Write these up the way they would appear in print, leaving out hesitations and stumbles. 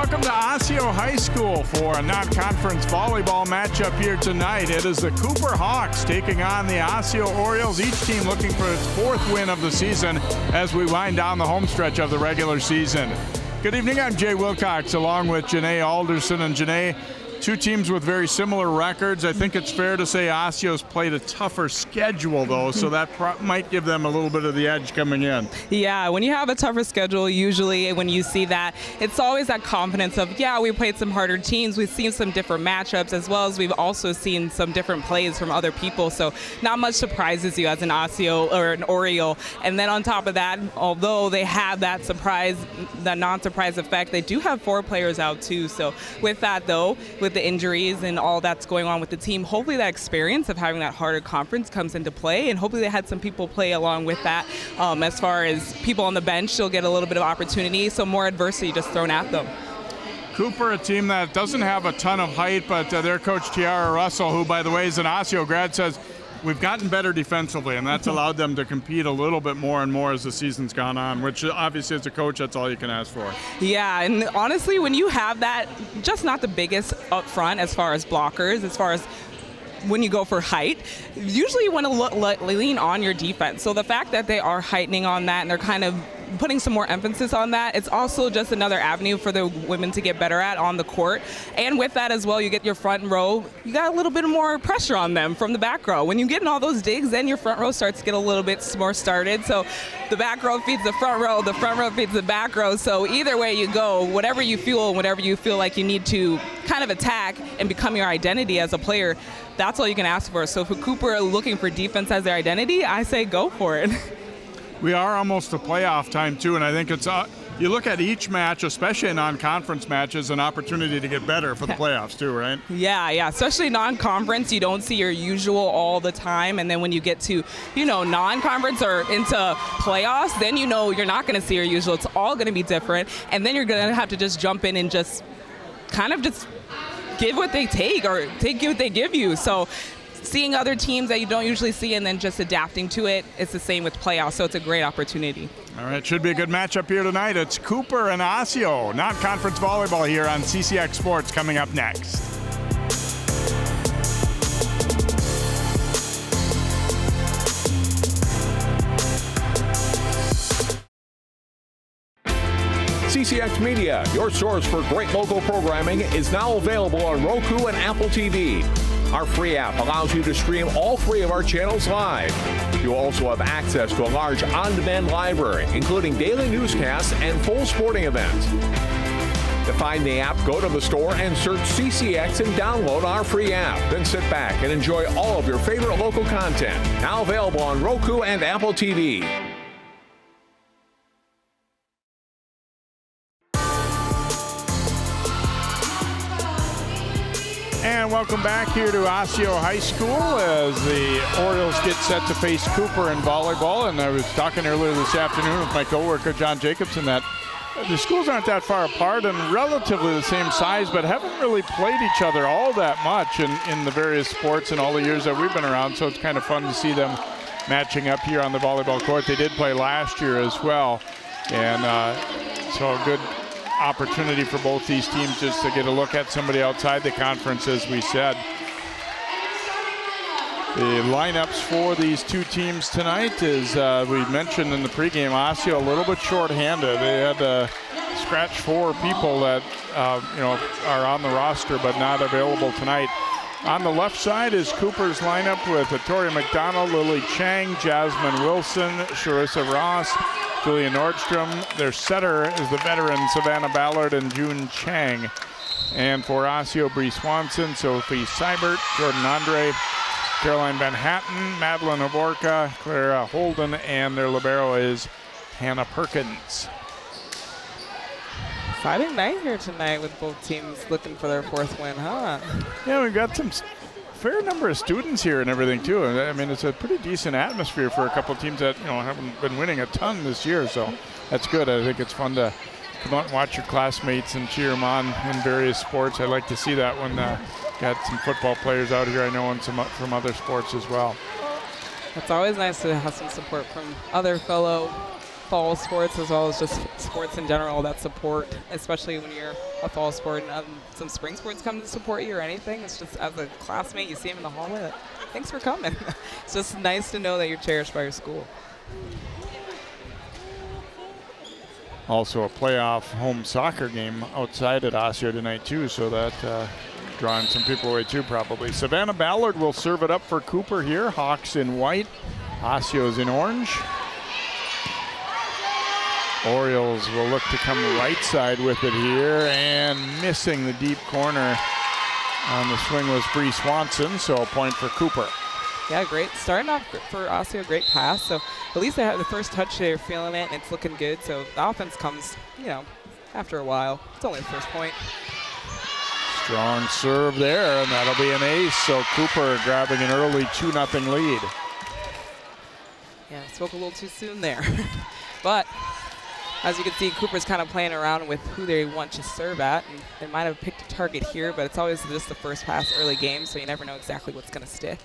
Welcome to Osseo High School for a non-conference volleyball matchup here tonight. It is the Cooper Hawks taking on the Osseo Orioles, each team looking for its fourth win of the season as we wind down the home stretch of the regular season. Good evening, I'm Jay Wilcox along with Janae Alderson. And Janae, two teams with very similar records. I think it's fair to say Osseo's played a tougher schedule, though, so that might give them a little bit of the edge coming in. Yeah, when you have a tougher schedule, usually when you see that, it's always that confidence of, yeah, we played some harder teams. We've seen some different matchups, as well as we've also seen some different plays from other people. So not much surprises you as an Osseo or an Oriole. And then on top of that, although they have that surprise, that non-surprise effect, they do have 4 players out too. So with that, though, with the injuries and all that's going on with the team, hopefully that experience of having that harder conference comes into play, and hopefully they had some people play along with that. As far as people on the bench, they'll get a little bit of opportunity, so more adversity just thrown at them. Cooper, a team that doesn't have a ton of height, but their coach Tiara Russell, who by the way is an Osseo grad, says we've gotten better defensively, and that's allowed them to compete a little bit more and more as the season's gone on, which obviously as a coach, that's all you can ask for. Yeah, and honestly, when you have that, just not the biggest up front as far as blockers, as far as when you go for height, usually you want to lean on your defense. So the fact that they are heightening on that and they're kind of putting some more emphasis on that, it's also just another avenue for the women to get better at on the court. And with that as well, you get your front row, you got a little bit more pressure on them from the back row. When you get in all those digs, then your front row starts to get a little bit more started. So the back row feeds the front row feeds the back row. So either way you go, whatever you feel like you need to kind of attack and become your identity as a player, that's all you can ask for. So for Cooper looking for defense as their identity, I say go for it. We are almost to playoff time too, and I think it's you look at each match, especially in non-conference matches, an opportunity to get better for the playoffs too, right? Yeah, especially non-conference, you don't see your usual all the time, and then when you get to, non-conference or into playoffs, then you're not going to see your usual. It's all going to be different, and then you're going to have to just jump in and just kind of just give what they take or take what they give you. So seeing other teams that you don't usually see and then just adapting to it, it's the same with playoffs, so it's a great opportunity. All right, should be a good matchup here tonight. It's Cooper and Osseo, non-conference volleyball here on CCX Sports coming up next. CCX Media, your source for great local programming, is now available on Roku and Apple TV. Our free app allows you to stream all 3 of our channels live. You also have access to a large on-demand library, including daily newscasts and full sporting events. To find the app, go to the store and search CCX and download our free app. Then sit back and enjoy all of your favorite local content. Now available on Roku and Apple TV. And welcome back here to Osseo High School as the Orioles get set to face Cooper in volleyball. And I was talking earlier this afternoon with my coworker John Jacobson that the schools aren't that far apart and relatively the same size, but haven't really played each other all that much in the various sports in all the years that we've been around. So it's kind of fun to see them matching up here on the volleyball court. They did play last year as well. And so a good opportunity for both these teams just to get a look at somebody outside the conference, as we said. The lineups for these two teams tonight is, we mentioned in the pregame, Osseo a little bit short-handed. They had to scratch 4 people that are on the roster but not available tonight. On the left side is Cooper's lineup with Victoria McDonald, Lily Chang, Jasmine Wilson, Sharissa Ross, Julia Nordstrom. Their setter is the veteran Savannah Ballard and June Chang. And for Osseo, Bree Swanson, Sophie Seibert, Jordan Andre, Caroline Van Hatten, Madeline Aborka, Clara Holden, and their libero is Hannah Perkins. Exciting night here tonight with both teams looking for their 4th win, huh? Yeah, we've got some fair number of students here and everything too. I mean, it's a pretty decent atmosphere for a couple of teams that haven't been winning a ton this year, so that's good. I think it's fun to come out and watch your classmates and cheer them on in various sports. I like to see that when got some football players out here, I know, and some from other sports as well. It's always nice to have some support from other fellow fall sports as well as just sports in general that support, especially when you're a fall sport and some spring sports come to support you or anything. It's just as a classmate, you see them in the hallway, like, thanks for coming. It's just nice to know that you're cherished by your school. Also a playoff home soccer game outside at Osseo tonight too, so that drawing some people away too probably. Savannah Ballard will serve it up for Cooper here. Hawks in white, Osseo's in orange. Orioles will look to come right side with it here, and missing the deep corner on the swing was Bree Swanson, so a point for Cooper. Yeah, great. Starting off for Osseo, great pass. So at least they have the first touch, they're feeling it, and it's looking good. So the offense comes, after a while. It's only the first point. Strong serve there, and that'll be an ace. So Cooper grabbing an early 2-0 lead. Yeah, spoke a little too soon there. But as you can see, Cooper's kind of playing around with who they want to serve at. And they might have picked a target here, but it's always just the first pass early game, so you never know exactly what's going to stick.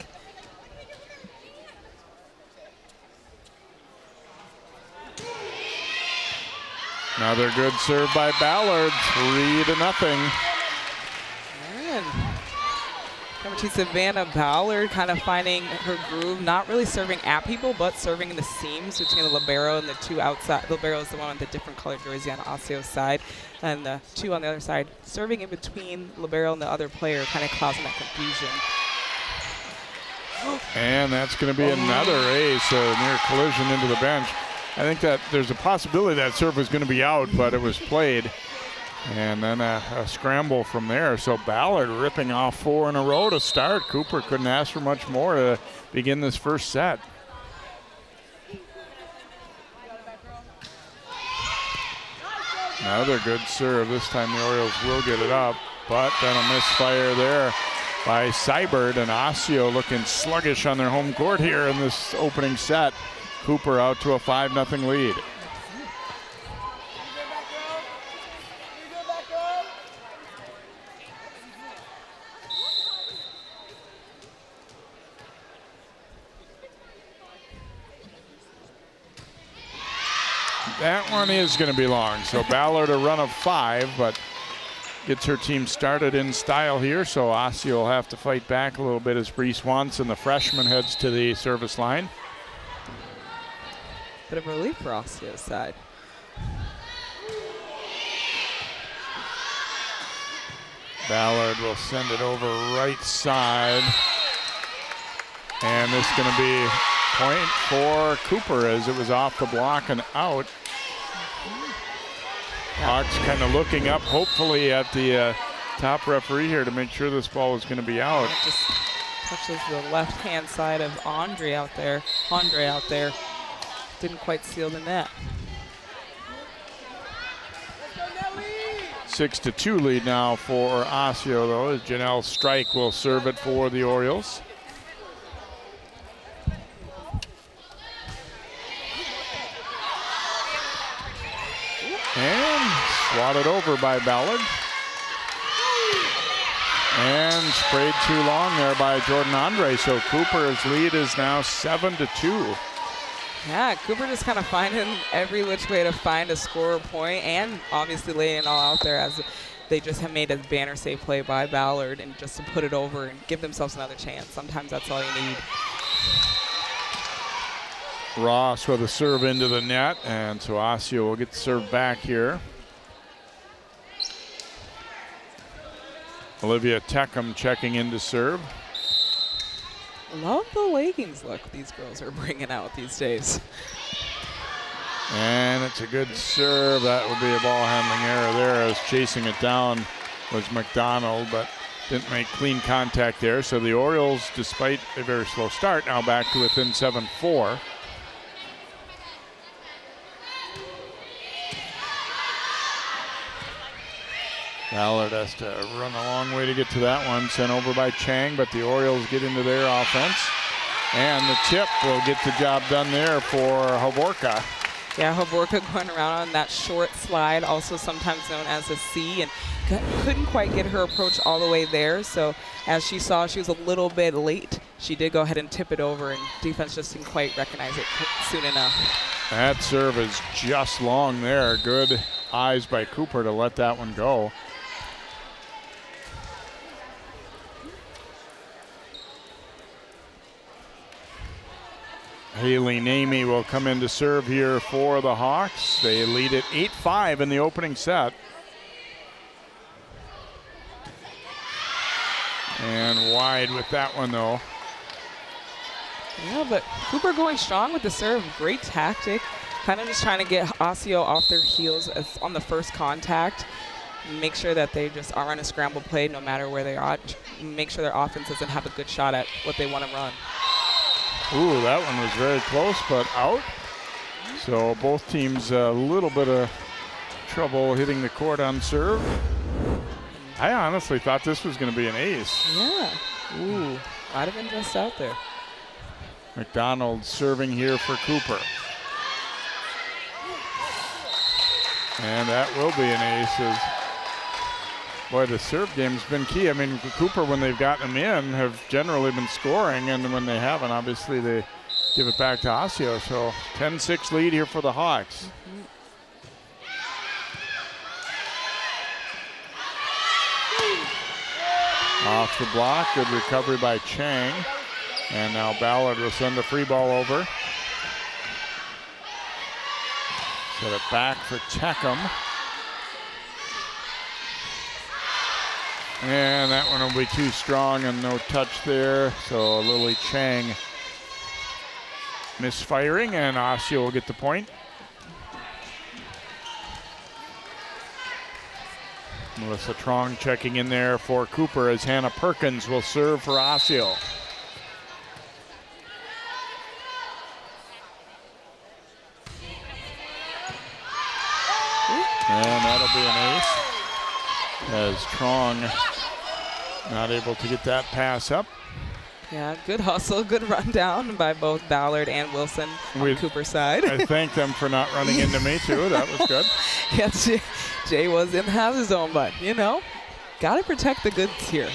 Another good serve by Ballard, 3-0. And number 2, Savannah Ballard, kind of finding her groove, not really serving at people, but serving in the seams between the libero and the two outside. Libero is the one with the different colored jersey on Osseo's side, and the 2 on the other side, serving in between libero and the other player, kind of causing that confusion. And that's going to be another ace, a near collision into the bench. I think that there's a possibility that serve was going to be out, but it was played. And then a scramble from there. So Ballard ripping off 4 in a row to start. Cooper couldn't ask for much more to begin this first set. Another good serve. This time the Orioles will get it up, but then a misfire there by Seibert, and Osseo looking sluggish on their home court here in this opening set. Cooper out to a 5-0 lead. That one is going to be long. So Ballard a run of 5, but gets her team started in style here. So Osseo will have to fight back a little bit as Bree Swanson, the freshman, heads to the service line. Bit of relief for Osseo's side. Ballard will send it over right side. And this is going to be point for Cooper as it was off the block and out. Hawks kind of looking up, hopefully at the top referee here to make sure this ball was going to be out. It just touches the left-hand side of Andre out there. Didn't quite seal the net. 6-2 lead now for Osseo, though, as Janelle Strike will serve it for the Orioles. And swatted over by Ballard. And sprayed too long there by Jordan Andre. So Cooper's lead is now 7-2. Yeah, Cooper just kind of finding every which way to find a score point, and obviously laying it all out there as they just have made a banner save play by Ballard and just to put it over and give themselves another chance. Sometimes that's all you need. Ross with a serve into the net, and so Osseo will get the serve back here. Olivia Teckham checking in to serve. Love the leggings look these girls are bringing out these days. And it's a good serve. That would be a ball handling error there, as chasing it down was McDonald, but didn't make clean contact there. So the Orioles, despite a very slow start, now back to within 7-4. Ballard has to run a long way to get to that one. Sent over by Chang, but the Orioles get into their offense. And the tip will get the job done there for Havorka. Yeah, Havorka going around on that short slide, also sometimes known as a C, and couldn't quite get her approach all the way there. So as she saw, she was a little bit late. She did go ahead and tip it over, and defense just didn't quite recognize it soon enough. That serve is just long there. Good eyes by Cooper to let that one go. Haley Namey will come in to serve here for the Hawks. They lead it 8-5 in the opening set. And wide with that one, though. Yeah, but Cooper going strong with the serve. Great tactic. Kind of just trying to get Osseo off their heels on the first contact. Make sure that they just are on a scramble play no matter where they are. Make sure their offense doesn't have a good shot at what they want to run. Ooh, that one was very close, but out. So both teams a little bit of trouble hitting the court on serve. I honestly thought this was going to be an ace. Yeah. Ooh, might have been just out there. McDonald serving here for Cooper. And that will be an ace. Boy, the serve game's been key. I mean, Cooper, when they've gotten them in, have generally been scoring, and when they haven't, obviously they give it back to Osseo. So 10-6 lead here for the Hawks. Off the block, good recovery by Chang. And now Ballard will send the free ball over. Set it back for Teckham. And that one will be too strong and no touch there. So Lily Chang misfiring, and Osseo will get the point. Melissa Trong checking in there for Cooper as Hannah Perkins will serve for Osseo. And that'll be an ace as Trong not able to get that pass up. Yeah, good hustle, good rundown by both Ballard and Wilson on Cooper's side. I thank them for not running into me too. That was good. Yes, Jay was in the hazard zone, but you know, gotta protect the goods here.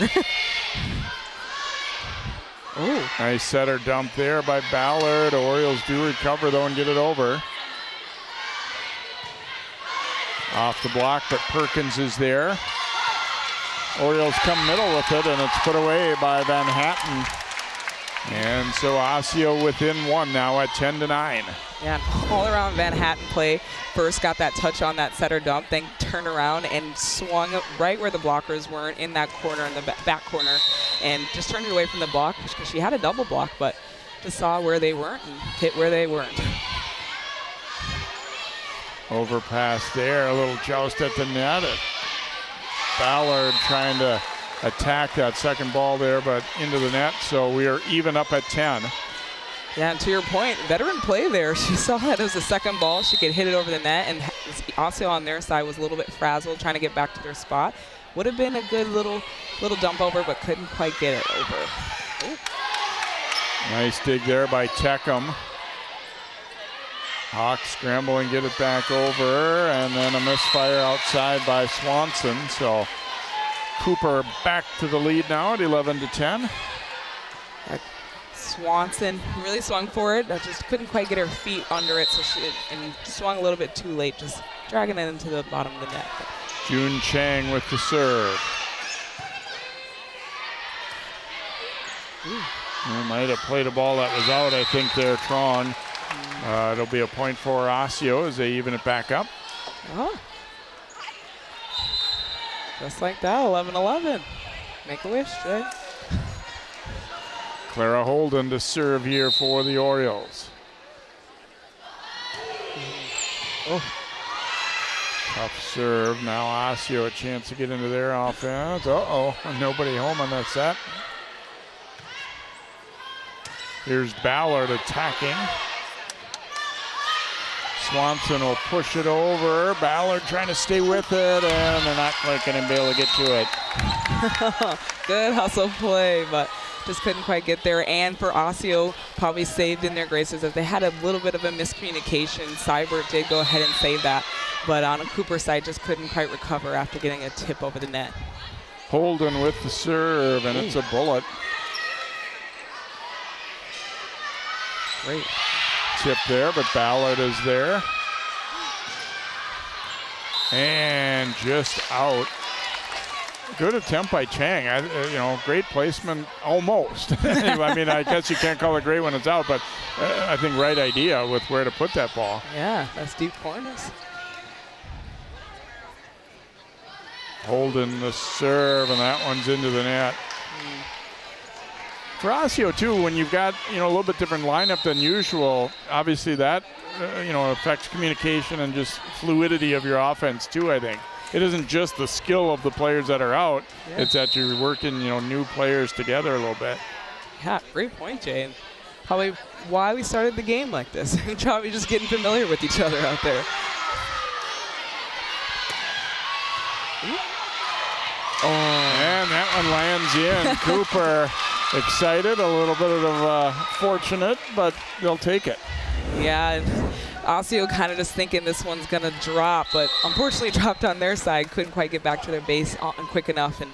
Oh, nice setter dump there by Ballard. Orioles do recover though and get it over. Off the block, but Perkins is there. Orioles come middle with it, and it's put away by Van Hatten. And so Osseo within one now at 10-9. Yeah, all around Van Hatten play. First got that touch on that setter dump, then turned around and swung right where the blockers weren't, in that corner, in the back corner, and just turned it away from the block because she had a double block, but just saw where they weren't and hit where they weren't. Overpass there, a little joust at the net. Ballard trying to attack that second ball there, but into the net, so we are even up at 10. Yeah, and to your point, veteran play there. She saw that it was the second ball. She could hit it over the net, and Osseo on their side was a little bit frazzled, trying to get back to their spot. Would have been a good little dump over, but couldn't quite get it over. Ooh. Nice dig there by Teckham. Hawks scramble and get it back over, and then a misfire outside by Swanson. So Cooper back to the lead now at 11-10. Swanson really swung for it. Just couldn't quite get her feet under it, so she swung a little bit too late, just dragging it into the bottom of the net. June Chang with the serve. They might have played a ball that was out, I think, there, Trong. It'll be a point for Osseo as they even it back up. Oh. Just like that, 11-11. Make a wish, Jay. Clara Holden to serve here for the Orioles. Oh. Tough serve. Now Osseo a chance to get into their offense. Uh-oh, nobody home on that set. Here's Ballard attacking. Swanson will push it over. Ballard trying to stay with it, and they're not quite going to be able to get to it. Good hustle play, but just couldn't quite get there. And for Osseo, probably saved in their graces as they had a little bit of a miscommunication. Seibert did go ahead and save that, but on a Cooper side, just couldn't quite recover after getting a tip over the net. Holden with the serve, and it's a bullet. Great. tip there, but Ballard is there. And just out. Good attempt by Chang. Great placement, almost. I mean, I guess you can't call it great when it's out, but I think right idea with where to put that ball. Yeah, that's deep corners. Holding the serve, and that one's into the net. For Osseo, too, when you've got, a little bit different lineup than usual, obviously that, affects communication and just fluidity of your offense, too, I think. It isn't just the skill of the players that are out. Yeah. It's that you're working, new players together a little bit. Yeah, great point, Jay. Probably why we started the game like this. Probably just getting familiar with each other out there. And that one lands in. Cooper excited, a little bit of fortunate, but they'll take it. Yeah, Osseo kind of just thinking this one's going to drop, but unfortunately dropped on their side. Couldn't quite get back to their base quick enough, and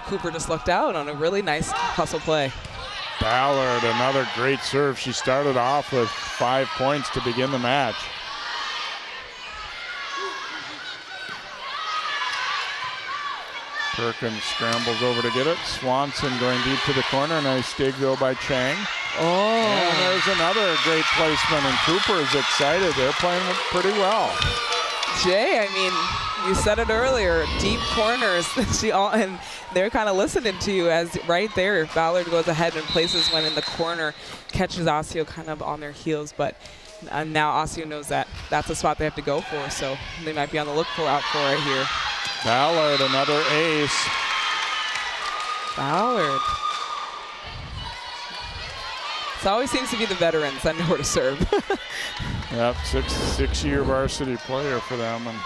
Cooper just lucked out on a really nice hustle play. Ballard, another great serve. She started off with 5 points to begin the match. Perkins scrambles over to get it. Swanson going deep to the corner. Nice dig, though, by Chang. Oh. And there's another great placement, and Cooper is excited. They're playing pretty well. Jay, I mean, you said it earlier, deep corners, and they're kind of listening to you as right there. Ballard goes ahead and places one in the corner, catches Osseo kind of on their heels, but now Osseo knows that that's a spot they have to go for, so they might be on the lookout for it here. Ballard, another ace. Ballard. It always seems to be the veterans that know where to serve. Yep, six-year varsity player for them. And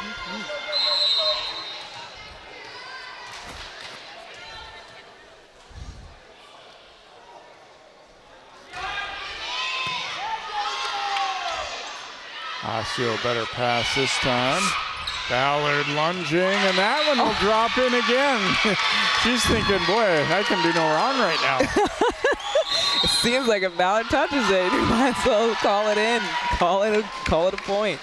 Osseo better pass this time. Ballard lunging, and that one will drop in again. She's thinking, boy, I can do no wrong right now. It seems like if Ballard touches it, you might as well call it in, call it a point.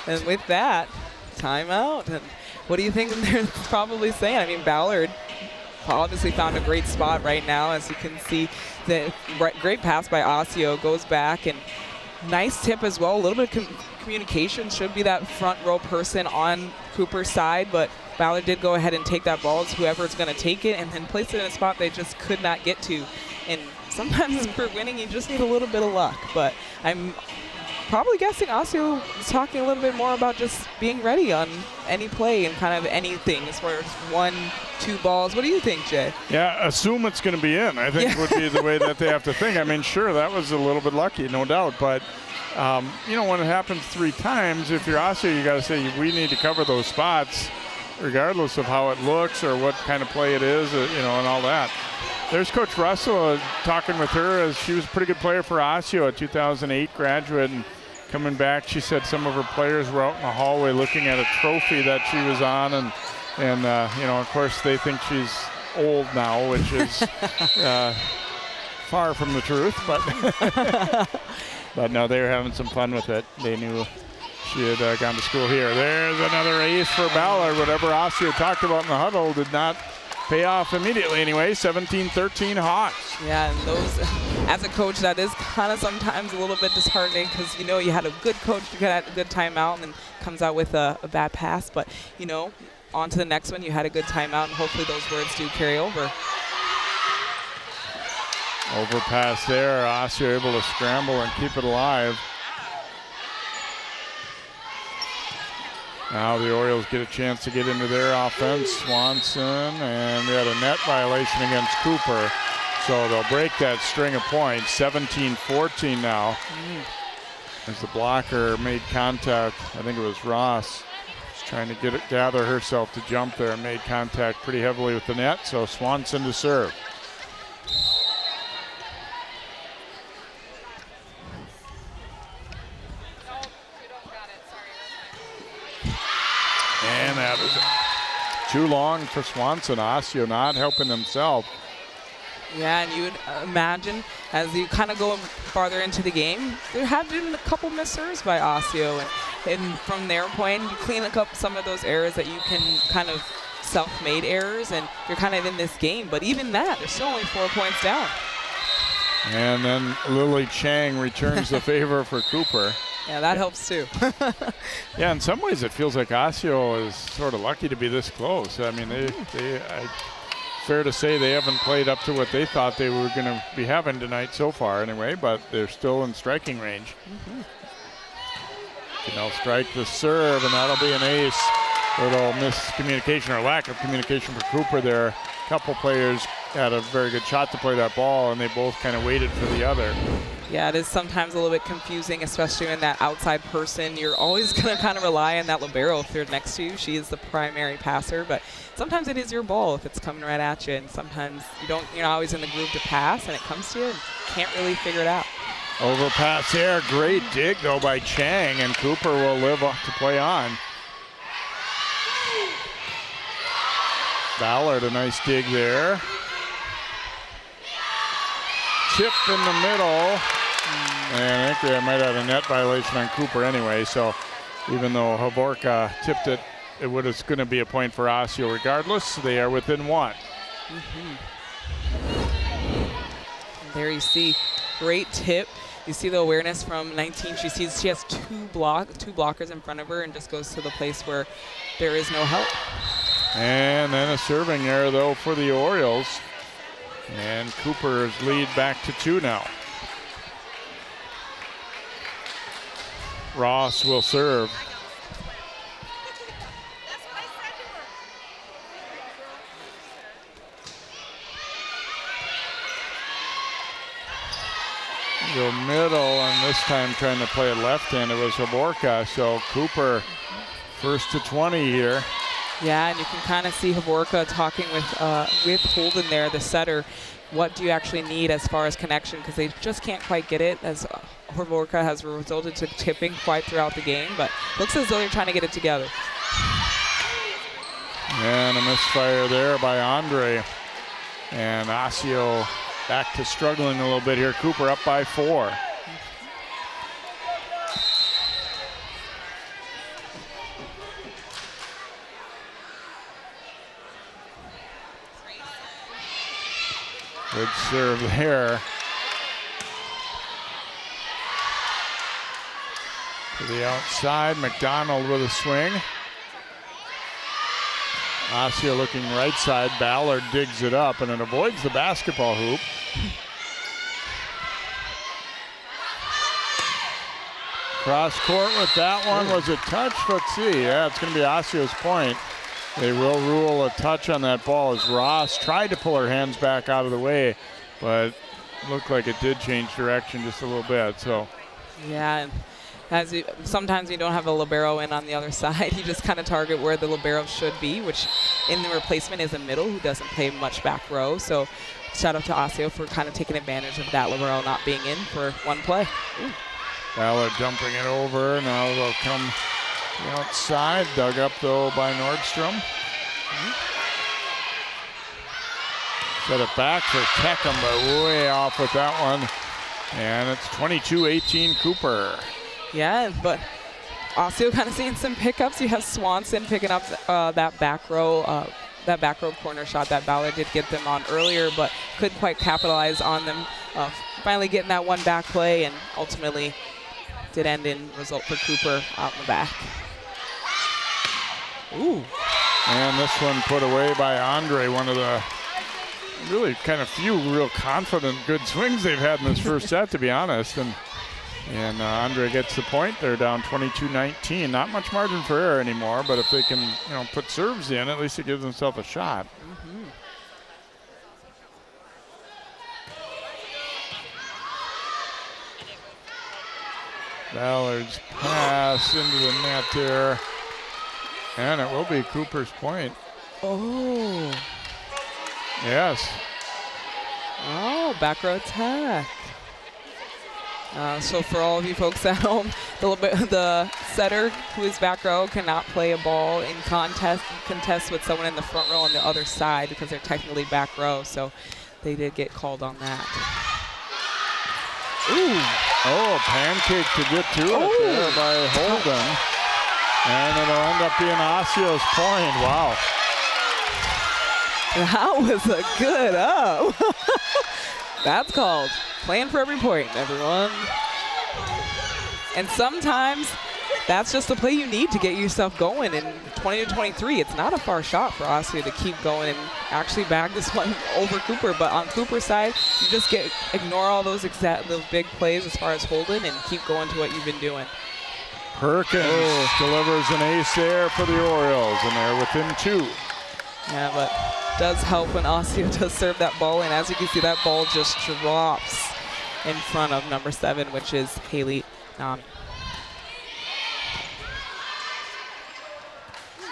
And with that, timeout. And what do you think they're probably saying? I mean, Ballard obviously found a great spot right now, as you can see. The great pass by Osseo, goes back, and nice tip as well. A little bit of communication, should be that front row person on Cooper's side, but Ballard did go ahead and take that ball. It's whoever's going to take it and then place it in a spot they just could not get to. And sometimes for winning, you just need a little bit of luck. But I'm probably guessing Osseo is talking a little bit more about just being ready on any play and kind of anything as far as 1-2 balls. What do you think, Jay? Yeah, assume it's going to be in, I think would be the way that they have to think. I mean, sure, that was a little bit lucky, no doubt, but when it happens 3 times, if you're Osseo, you got to say we need to cover those spots regardless of how it looks or what kind of play it is, and all that. There's Coach Russell talking with her, as she was a pretty good player for Osseo, a 2008 graduate, and coming back, she said some of her players were out in the hallway looking at a trophy that she was on, and of course they think she's old now, which is far from the truth, but but no, they were having some fun with it. They knew she had gone to school here. There's another ace for Ballard. Whatever Osseo talked about in the huddle did not pay off immediately anyway. 17-13 Hawks. Yeah, and those, as a coach, that is kind of sometimes a little bit disheartening, because you had a good coach, you had a good timeout, and then comes out with a bad pass. But on to the next one, you had a good timeout, and hopefully those words do carry over. Overpass there. Osseo able to scramble and keep it alive. Now the Orioles get a chance to get into their offense. Swanson, and we had a net violation against Cooper. So they'll break that string of points. 17-14 now. As the blocker made contact, I think it was Ross, was trying to gather herself to jump there, and made contact pretty heavily with the net. So Swanson to serve. And that was too long for Swanson. Osseo not helping himself. Yeah, and you would imagine as you kind of go farther into the game, there have been a couple missed serves by Osseo, and from their point, you clean up some of those errors that you can kind of self-made errors, and you're kind of in this game. But even that, they're still only 4 points down. And then Lily Chang returns the favor for Cooper. Yeah, that helps too. Yeah, in some ways it feels like Osseo is sort of lucky to be this close. I mean, fair to say they haven't played up to what they thought they were going to be having tonight so far anyway, but they're still in striking range. They'll strike the serve, and that'll be an ace. Little miscommunication or lack of communication for Cooper there. A couple players had a very good shot to play that ball, and they both kind of waited for the other. Yeah, it is sometimes a little bit confusing, especially when that outside person, you're always going to kind of rely on that libero if they're next to you. She is the primary passer, but sometimes it is your ball if it's coming right at you, and sometimes you're not always in the groove to pass, and it comes to you and can't really figure it out. Overpass there. Great dig, though, by Chang, and Cooper will live up to play on. Ballard, a nice dig there. Chip in the middle. And I think they might have a net violation on Cooper anyway, so even though Havorka tipped it, it was going to be a point for Osseo regardless. They are within one. There you see, great tip. You see the awareness from 19. She sees she has two blockers in front of her and just goes to the place where there is no help. And then a serving error, though, for the Orioles. And Cooper's lead back to 2 now. Ross will serve. The middle, and this time trying to play it left-handed was Havorka. So Cooper first to 20 here. Yeah, and you can kind of see Havorka talking with Holden there, the setter. What do you actually need as far as connection? Because they just can't quite get it, as Havorka has resulted to tipping quite throughout the game, but looks as though they're trying to get it together. And a misfire there by Andre. And Osseo back to struggling a little bit here. Cooper up by 4. Good serve there. To the outside, McDonald with a swing. Osseo looking right side. Ballard digs it up, and it avoids the basketball hoop. Cross court with that one. Was it touch? Let's see. Yeah, it's going to be Osseo's point. They will rule a touch on that ball as Ross tried to pull her hands back out of the way, but looked like it did change direction just a little bit. So. Yeah, and sometimes you don't have a libero in on the other side. You just kind of target where the libero should be, which in the replacement is a middle who doesn't play much back row. So shout out to Osseo for kind of taking advantage of that libero not being in for one play. Ballard dumping it over. Now they'll come the outside. Dug up, though, by Nordstrom. Set it back for Teckham, but way off with that one. And it's 22-18 Cooper. Yeah, but Osseo kind of seeing some pickups. You have Swanson picking up that back row corner shot that Ballard did get them on earlier, but couldn't quite capitalize on them. Finally getting that one back play, and ultimately did end in result for Cooper out in the back. Ooh. And this one put away by Andre, one of the really kind of few real confident good swings they've had in this first set, to be honest. And Andre gets the point. They're down 22-19. Not much margin for error anymore, but if they can, put serves in, at least it gives themselves a shot. Ballard's pass into the net there. And it will be Cooper's point. Oh. Yes. Oh, back row attack. So for all of you folks at home, the setter who is back row cannot play a ball in contest with someone in the front row on the other side because they're technically back row. So they did get called on that. Ooh. Oh, pancake to get to it there by Holden. And it'll end up being Osseo's point. Wow. That was a good up. That's called playing for every point, everyone. And sometimes that's just the play you need to get yourself going. In 20-23, it's not a far shot for Osseo to keep going and actually bag this one over Cooper. But on Cooper's side, you just ignore all those big plays as far as Holden and keep going to what you've been doing. Perkins delivers an ace there for the Orioles, and they're within 2. Yeah, but does help when Osseo does serve that ball, and as you can see, that ball just drops in front of number 7, which is Haley Nami.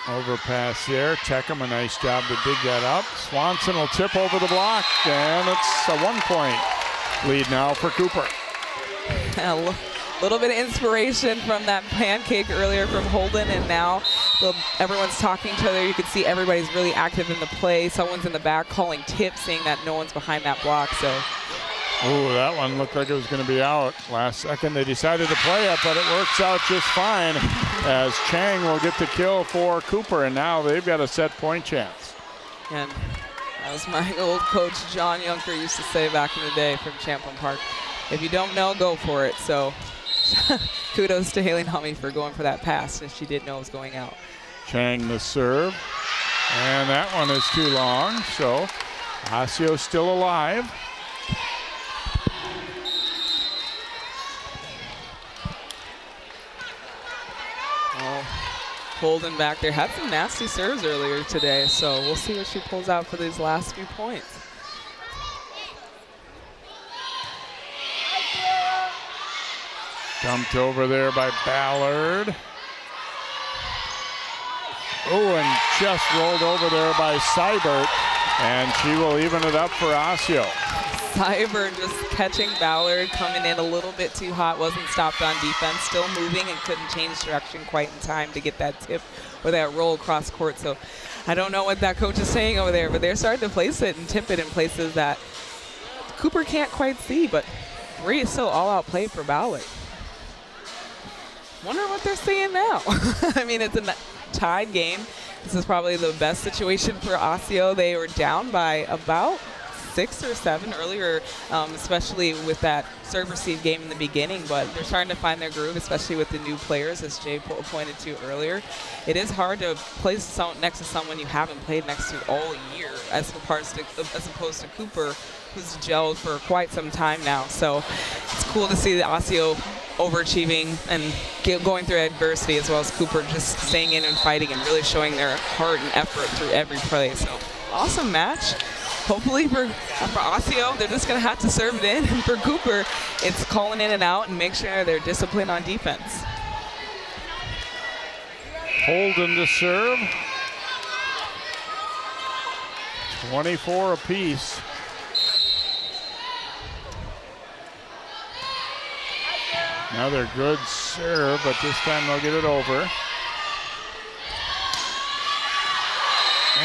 Overpass there. Teckham, a nice job to dig that up. Swanson will tip over the block, and it's a 1-point lead now for Cooper. A little bit of inspiration from that pancake earlier from Holden, and now everyone's talking to each other. You can see everybody's really active in the play. Someone's in the back calling tips, saying that no one's behind that block. So, oh, that one looked like it was going to be out. Last second they decided to play it, but it works out just fine as Chang will get the kill for Cooper, and now they've got a set point chance. And as my old coach John Yunker used to say back in the day from Champlain Park, if you don't know, go for it. So kudos to Haley Nami for going for that pass since she didn't know it was going out. Chang the serve, and that one is too long, so Osseo still alive. Well, Holden back there had some nasty serves earlier today, so we'll see what she pulls out for these last few points. Dumped over there by Ballard. Oh, and just rolled over there by Seibert, and she will even it up for Osseo. Seibert just catching Ballard, coming in a little bit too hot, wasn't stopped on defense, still moving and couldn't change direction quite in time to get that tip or that roll across court. So I don't know what that coach is saying over there, but they're starting to place it and tip it in places that Cooper can't quite see, but is still all-out play for Ballard. Wonder what they're saying now. I mean, it's a tied game. This is probably the best situation for Osseo. They were down by about 6 or 7 earlier, especially with that serve-receive game in the beginning, but they're starting to find their groove, especially with the new players, as Jay pointed to earlier. It is hard to play next to someone you haven't played next to all year, as opposed to Cooper, who's gelled for quite some time now. So it's cool to see the Osseo overachieving and going through adversity, as well as Cooper just staying in and fighting and really showing their heart and effort through every play. So awesome match. Hopefully for Osseo, they're just going to have to serve it in. And for Cooper, it's calling in and out and make sure they're disciplined on defense. Holden to serve. 24 apiece. Another good serve, but this time they'll get it over.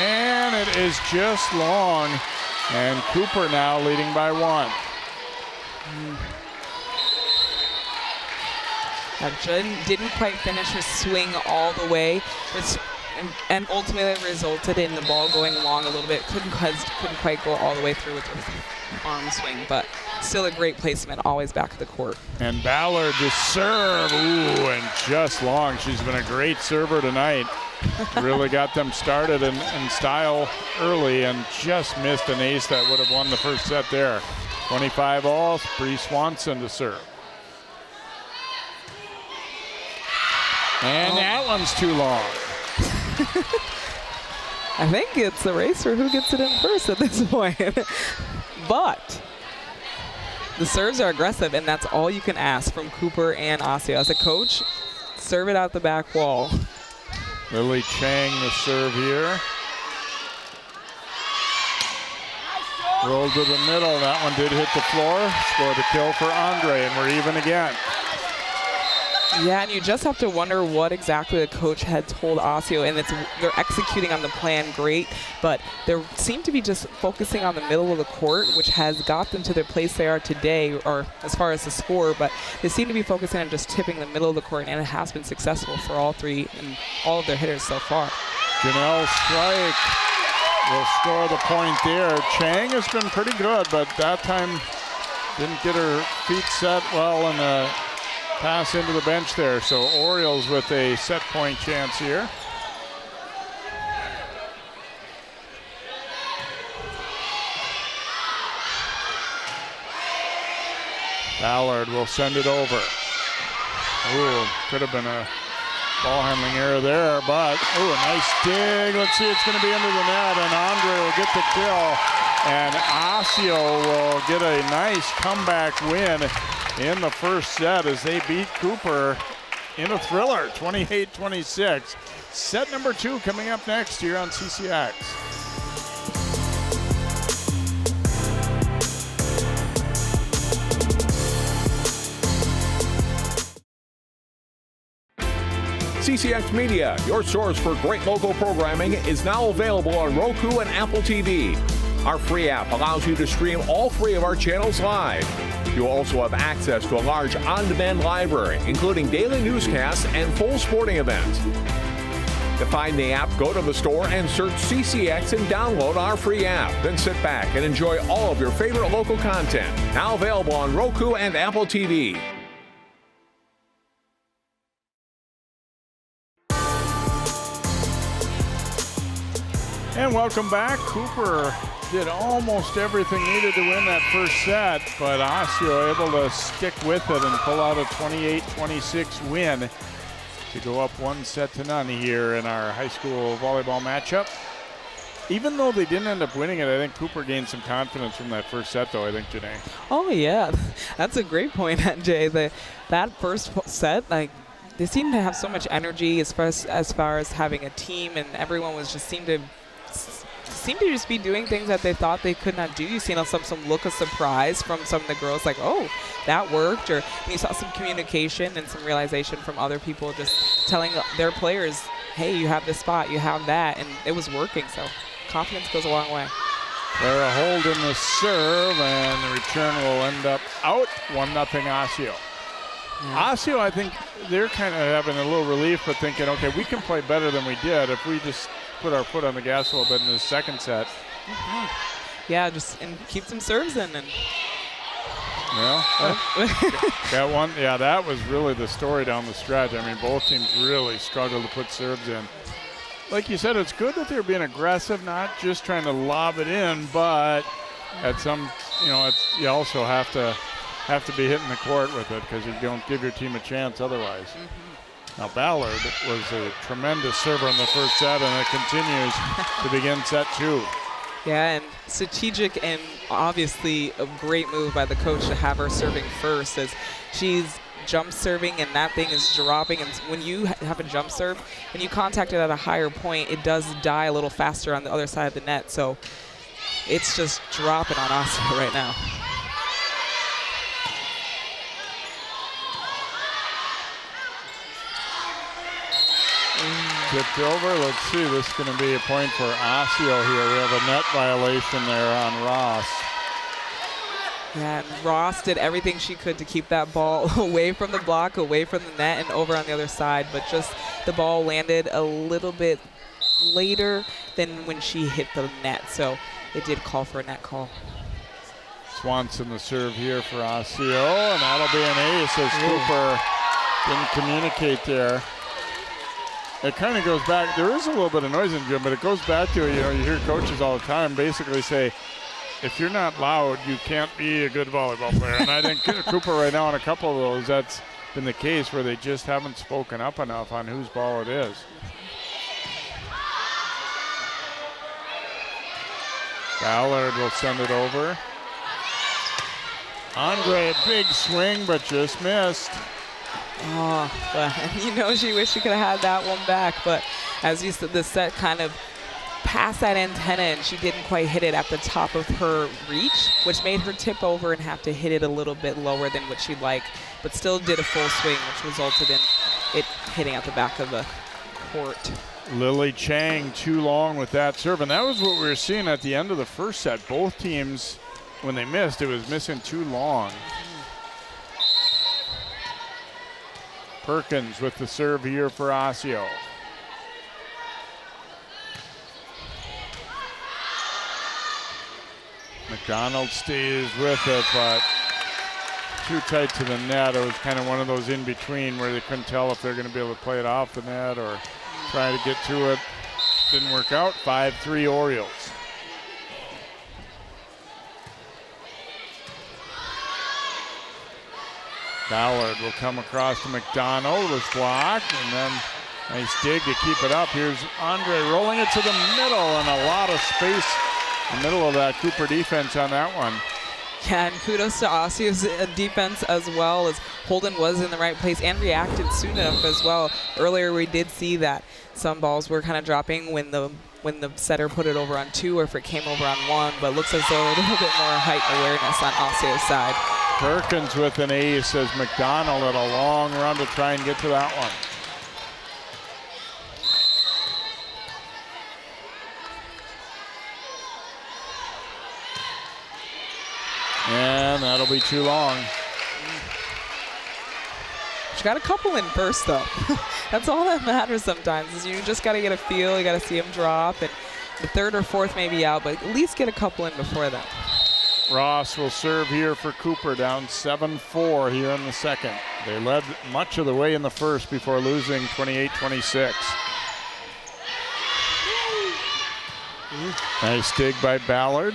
And it is just long, and Cooper now leading by 1. Didn't quite finish her swing all the way, and ultimately resulted in the ball going long a little bit. Couldn't quite go all the way through with her arm swing, but still a great placement, always back of the court. And Ballard to serve, ooh, and just long. She's been a great server tonight. Really got them started in style early and just missed an ace that would have won the first set there. 25 all, Bree Swanson to serve. And that one's too long. I think it's a race for who gets it in first at this point. But the serves are aggressive, and that's all you can ask from Cooper and Osseo. As a coach, serve it out the back wall. Lily Chang the serve here. Rolled to the middle. That one did hit the floor. Scored the kill for Andre, and we're even again. Yeah, and you just have to wonder what exactly the coach had told Osseo, and they're executing on the plan great, but they seem to be just focusing on the middle of the court, which has got them to their place they are today, or as far as the score, but they seem to be focusing on just tipping the middle of the court, and it has been successful for all three and all of their hitters so far. Janelle Strike will score the point there. Chang has been pretty good, but that time didn't get her feet set well, and the pass into the bench there. So Orioles with a set point chance here. Ballard will send it over. Ooh, could have been a ball handling error there, but ooh, a nice dig. Let's see, it's going to be into the net, and Andre will get the kill, and Osseo will get a nice comeback win in the first set as they beat Cooper in a thriller, 28-26. Set number 2 coming up next here on CCX. CCX Media, your source for great local programming, is now available on Roku and Apple TV. Our free app allows you to stream all 3 of our channels live. You also have access to a large on-demand library, including daily newscasts and full sporting events. To find the app, go to the store and search CCX and download our free app. Then sit back and enjoy all of your favorite local content. Now available on Roku and Apple TV. And welcome back. Cooper did almost everything needed to win that first set, but Osseo able to stick with it and pull out a 28-26 win to go up 1-0 here in our high school volleyball matchup. Even though they didn't end up winning it, I think Cooper gained some confidence from that first set, though, I think, Janae. Oh, yeah. That's a great point, Jay. That first set, like, they seemed to have so much energy as far as having a team, and everyone was just seemed to just be doing things that they thought they could not do. You see some look of surprise from some of the girls, like, oh, that worked, or you saw some communication and some realization from other people just telling their players, hey, you have this spot, you have that, and it was working. So confidence goes a long way. They're a hold in the serve, and the return will end up out. 1-0 Osseo. Osseo, I think they're kind of having a little relief, but thinking, okay, we can play better than we did if we just put our foot on the gas a little bit in the second set. Yeah, and keep some serves in. And well, that one, yeah, that was really the story down the stretch. I mean, both teams really struggled to put serves in. Like you said, it's good that they're being aggressive, not just trying to lob it in, but at some, you also have to be hitting the court with it, because you don't give your team a chance otherwise. Now, Ballard was a tremendous server in the first set, and it continues to begin set 2. Yeah, and strategic and obviously a great move by the coach to have her serving first, as she's jump serving and that thing is dropping. And when you have a jump serve and you contact it at a higher point, it does die a little faster on the other side of the net. So it's just dropping on Osseo right now. Tipped over. Let's see. This is going to be a point for Osseo here. We have a net violation there on Ross. Yeah, and Ross did everything she could to keep that ball away from the block, away from the net, and over on the other side. But just the ball landed a little bit later than when she hit the net. So it did call for a net call. Swanson the serve here for Osseo, and that'll be an ace as Cooper didn't communicate there. It kind of goes back. There is a little bit of noise in the gym, but it goes back to, you hear coaches all the time basically say, if you're not loud, you can't be a good volleyball player. And I think Cooper right now on a couple of those, that's been the case where they just haven't spoken up enough on whose ball it is. Ballard will send it over. Andre, a big swing, but just missed. Oh, but she wished she could have had that one back. But as you said, the set kind of past that antenna, and she didn't quite hit it at the top of her reach, which made her tip over and have to hit it a little bit lower than what she'd like, but still did a full swing, which resulted in it hitting at the back of the court. Lily Chang too long with that serve, and that was what we were seeing at the end of the first set. Both teams, when they missed, it was missing too long. Perkins with the serve here for Osseo. McDonald stays with it, but too tight to the net. It was kind of one of those in between where they couldn't tell if they're going to be able to play it off the net or try to get to it. Didn't work out. 5-3 Orioles. Ballard will come across to McDonald. Was blocked, and then nice dig to keep it up. Here's Andre rolling it to the middle, and a lot of space in the middle of that Cooper defense on that one. Yeah, and kudos to Osseo's defense as well, as Holden was in the right place and reacted soon enough as well. Earlier we did see that some balls were kind of dropping when the setter put it over on 2 or if it came over on 1, but looks as though a little bit more height awareness on Osseo's side. Perkins with an ace as McDonald at a long run to try and get to that one. And that'll be too long. She got a couple in first, though. That's all that matters sometimes, is you just got to get a feel. You got to see them drop, and the third or fourth may be out, but at least get a couple in before that. Ross will serve here for Cooper, down 7-4 here in the second. They led much of the way in the first before losing 28-26. Nice dig by Ballard.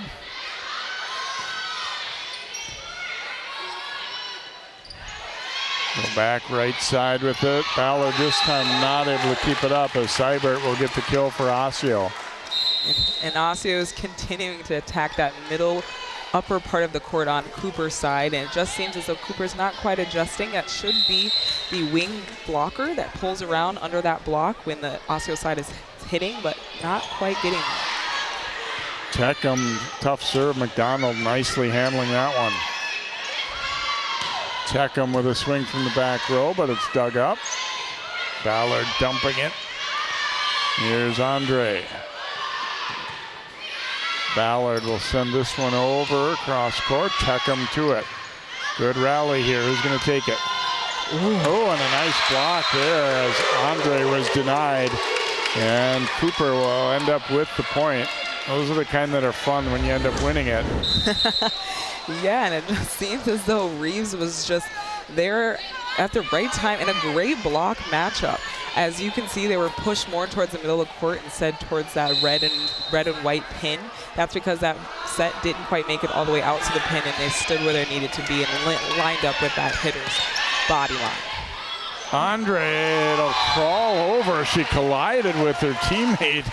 Go back right side with it. Ballard this time not able to keep it up as Seibert will get the kill for Osseo. And Osseo is continuing to attack that middle upper part of the court on Cooper's side, and it just seems as though Cooper's not quite adjusting. That should be the wing blocker that pulls around under that block when the Osseo side is hitting, but not quite getting there. Teckham, tough serve. McDonald nicely handling that one. Teckham with a swing from the back row, but it's dug up. Ballard dumping it. Here's Andre. Ballard will send this one over across court. Teckham to it. Good rally here. Who's going to take it? Ooh. Oh, and a nice block there as Andre was denied. And Cooper will end up with the point. Those are the kind that are fun when you end up winning it. Yeah, and it just seems as though Reeves was just there at the right time in a great block matchup. As you can see, they were pushed more towards the middle of the court instead towards that red and white pin. That's because that set didn't quite make it all the way out to the pin, and they stood where they needed to be and lined up with that hitter's body line. Andre, it'll crawl over. She collided with her teammate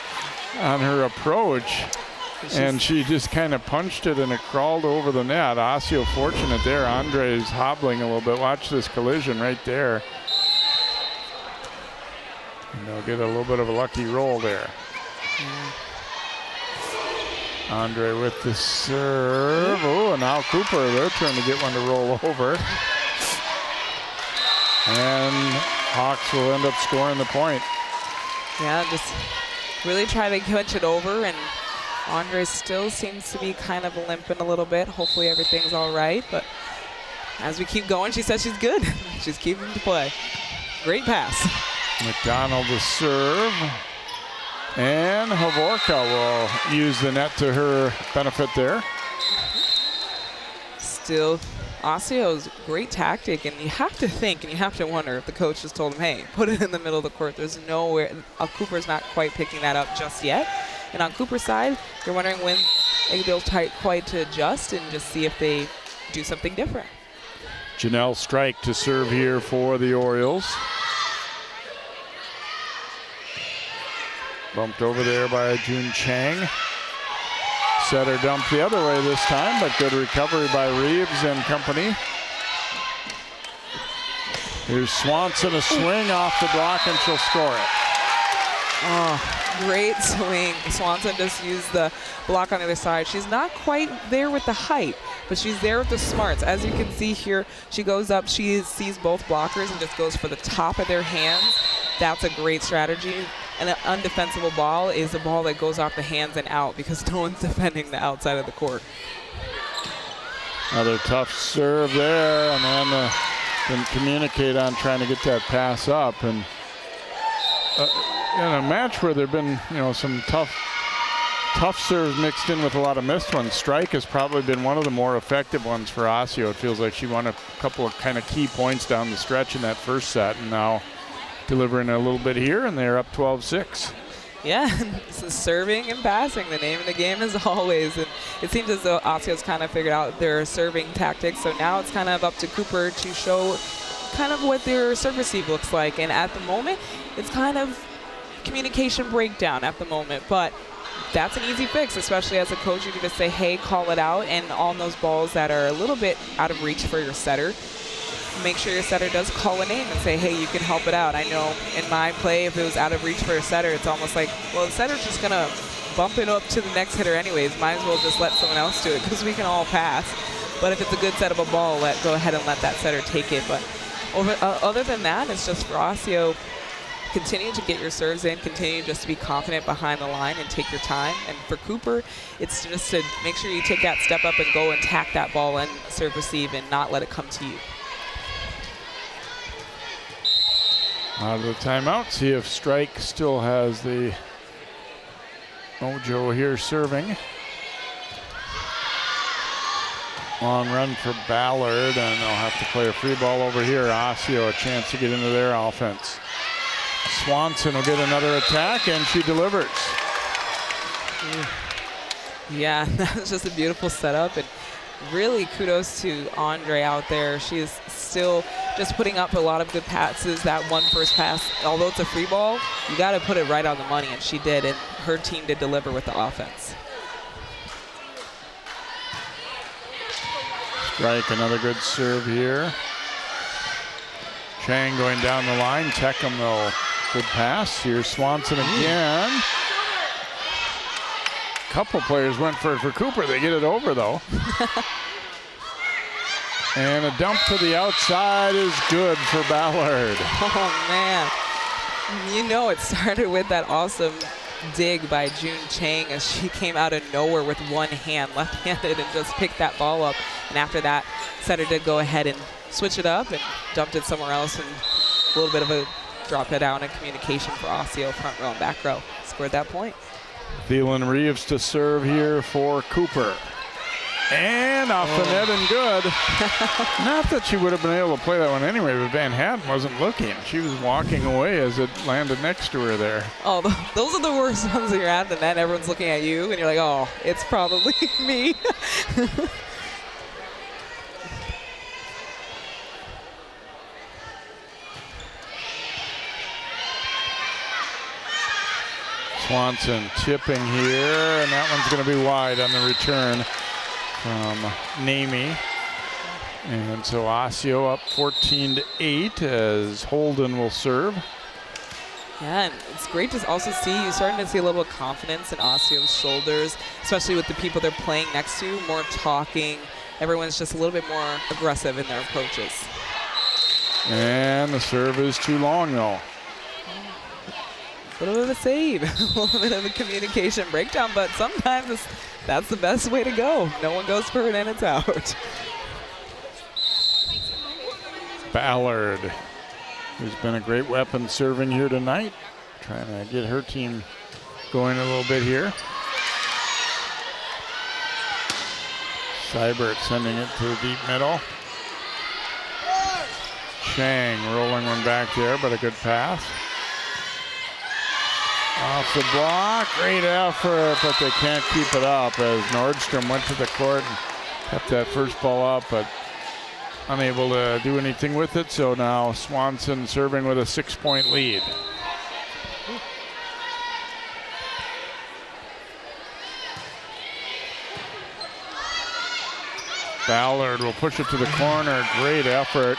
on her approach, and she just kind of punched it and it crawled over the net. Osseo fortunate there. Andre is hobbling a little bit. Watch this collision right there. And they'll get a little bit of a lucky roll there. Andre with the serve. Oh, and now Cooper, they're trying to get one to roll over. And Hawks will end up scoring the point. Yeah, just really try to punch it over, and Andre still seems to be kind of limping a little bit. Hopefully everything's all right, but as we keep going, she says she's good. She's keeping to play. Great pass. McDonald to serve. And Havorka will use the net to her benefit there. Still, Osseo's great tactic, and you have to think and you have to wonder if the coach just told him, hey, put it in the middle of the court. There's nowhere. Cooper's not quite picking that up just yet. And on Cooper's side, you're wondering when they'll quite to adjust and just see if they do something different. Janelle Strike to serve here for the Orioles. Bumped over there by Jun Chang. Setter dumped the other way this time, but good recovery by Reeves and company. Here's Swanson, a swing off the block, and she'll score it. Oh, great swing. Swanson just used the block on the other side. She's not quite there with the height, but she's there with the smarts. As you can see here, she goes up, she sees both blockers and just goes for the top of their hands. That's a great strategy. And an undefensible ball is a ball that goes off the hands and out because no one's defending the outside of the court. Another tough serve there, and then didn't communicate on trying to get that pass up. And in a match where there've been, some tough serves mixed in with a lot of missed ones, Strike has probably been one of the more effective ones for Osseo. It feels like she won a couple of kind of key points down the stretch in that first set, and now delivering a little bit here, and they're up 12-6. Yeah, this is serving and passing. The name of the game is always. And it seems as though Osseo's kind of figured out their serving tactics. So now it's kind of up to Cooper to show kind of what their serve receive looks like. And at the moment, it's kind of communication breakdown at the moment. But that's an easy fix, especially as a coach. You can just say, hey, call it out. And on those balls that are a little bit out of reach for your setter, make sure your setter does call a name and say, hey, you can help it out. I know in my play, if it was out of reach for a setter, it's almost like, well, the setter's just going to bump it up to the next hitter anyways. Might as well just let someone else do it because we can all pass. But if it's a good settable ball, go ahead and let that setter take it. But other than that, it's just for Osseo, continue to get your serves in, continue just to be confident behind the line and take your time. And for Cooper, it's just to make sure you take that step up and go and tack that ball and serve receive and not let it come to you. Out of the timeout, see if Strike still has the mojo here serving. Long run for Ballard, and they'll have to play a free ball over here. Osseo a chance to get into their offense. Swanson will get another attack, and she delivers. Yeah, that was just a beautiful setup, and really kudos to Andre out there. She is still just putting up a lot of good passes. That one first pass, although it's a free ball, you got to put it right on the money, and she did, and her team did deliver with the offense. Strike, another good serve here. Chang going down the line. Teckham, though, good pass. Here's Swanson again. Couple players went for it for Cooper. They get it over, though. And a dump to the outside is good for Ballard. Oh, man. You know it started with that awesome dig by June Chang as she came out of nowhere with one hand, left-handed, and just picked that ball up. And after that, setter did go ahead and switch it up and dumped it somewhere else, and a little bit of a drop it down and communication for Osseo, front row and back row. Scored that point. Thielen Reeves to serve here for Cooper. And off the net and good. Not that she would have been able to play that one anyway, but Van Hatten wasn't looking. She was walking away as it landed next to her there. Oh, those are the worst ones when you're at the net. Everyone's looking at you, and you're like, oh, it's probably me. Swanson tipping here, and that one's going to be wide on the return from Namie. And so Osseo up 14-8 as Holden will serve. Yeah, and it's great to also see you starting to see a little confidence in Osseo's shoulders, especially with the people they're playing next to, more talking. Everyone's just a little bit more aggressive in their approaches. And the serve is too long, though. A little bit of a save, a little bit of a communication breakdown, but sometimes that's the best way to go. No one goes for it and it's out. Ballard, who's been a great weapon serving here tonight, trying to get her team going a little bit here. Seibert sending it to the deep middle. Chang rolling one back there, but a good pass. Off the block, great effort, but they can't keep it up as Nordstrom went to the court and kept that first ball up, but unable to do anything with it. So now Swanson serving with a 6-point lead. Ballard will push it to the corner. Great effort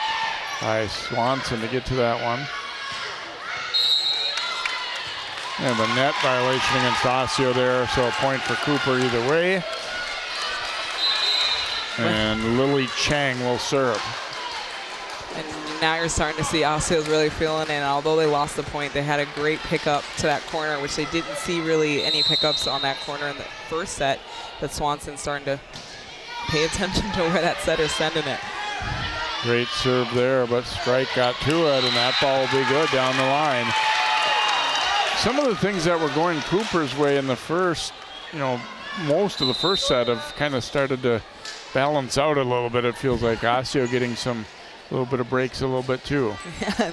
by Swanson to get to that one. And a net violation against Osseo there, so a point for Cooper either way. And Lily Chang will serve. And now you're starting to see Osseo's really feeling it. And although they lost the point, they had a great pickup to that corner, which they didn't see really any pickups on that corner in the first set. But Swanson's starting to pay attention to where that setter's sending it. Great serve there, but strike got to it, and that ball will be good down the line. Some of the things that were going Cooper's way in the first, most of the first set have kind of started to balance out a little bit. It feels like Osseo getting a little bit of breaks a little bit too. Yeah,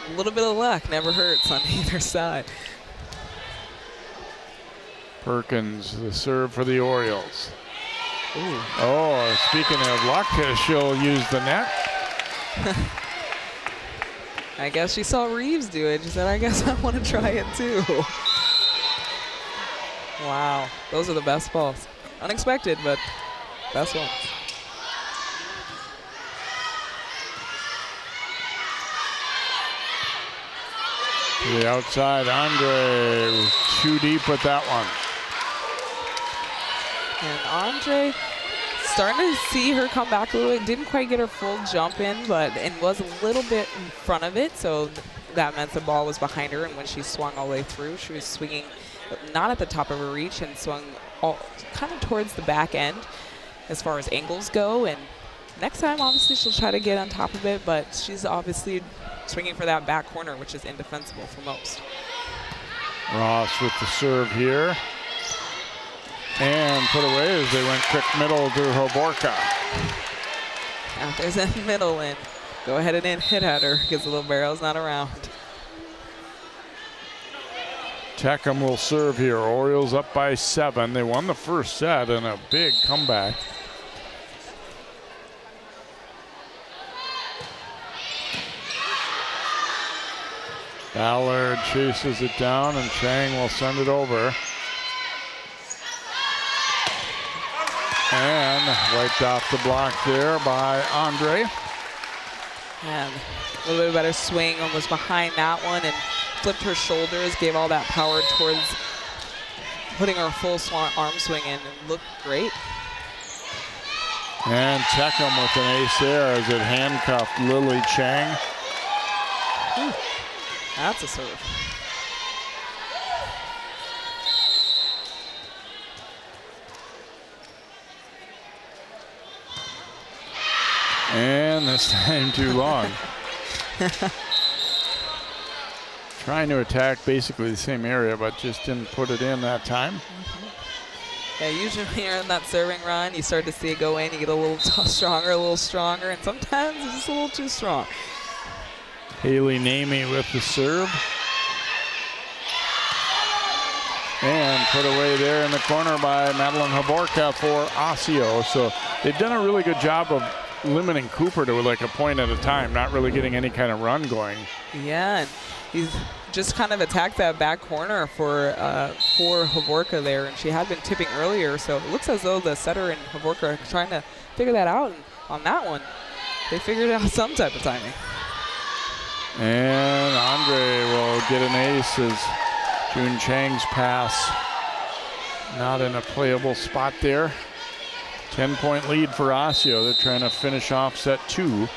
a little bit of luck never hurts on either side. Perkins, the serve for the Orioles. Ooh. Oh, speaking of luck, she'll use the net. I guess she saw Reeves do it. She said, I guess I want to try it too. Wow, those are the best balls. Unexpected, but best ones. To the outside, Andre too deep with that one. And Andre, starting to see her come back a little bit. Didn't quite get her full jump in, and was a little bit in front of it. So that meant the ball was behind her. And when she swung all the way through, she was swinging not at the top of her reach and swung kind of towards the back end as far as angles go. And next time, obviously, she'll try to get on top of it. But she's obviously swinging for that back corner, which is indefensible for most. Ross with the serve here. And put away as they went quick middle to Hoborka. Now there's a middle in. Go ahead and hit at her because the little barrel's not around. Teckham will serve here. Orioles up by 7. They won the first set in a big comeback. Ballard chases it down, and Chang will send it over. And wiped off the block there by Andre. And a little bit better swing, almost behind that one, and flipped her shoulders, gave all that power towards putting her full arm swing in, and looked great. And Teckham with an ace there as it handcuffed Lily Chang. Ooh, that's a serve. And this time too long. Trying to attack basically the same area, but just didn't put it in that time. Yeah, usually when you're in that serving run, you start to see it go in, you get a little stronger, and sometimes it's just a little too strong. Haley Namey with the serve. And put away there in the corner by Madeline Hoborka for Osseo. So they've done a really good job of limiting Cooper to like a point at a time, not really getting any kind of run going. Yeah, and he's just kind of attacked that back corner for Hoborka there, and she had been tipping earlier, so it looks as though the setter and Hoborka are trying to figure that out, and on that one, they figured out some type of timing. And Andre will get an ace as June Chang's pass not in a playable spot there. 10-point lead for Osseo. They're trying to finish off set 2. And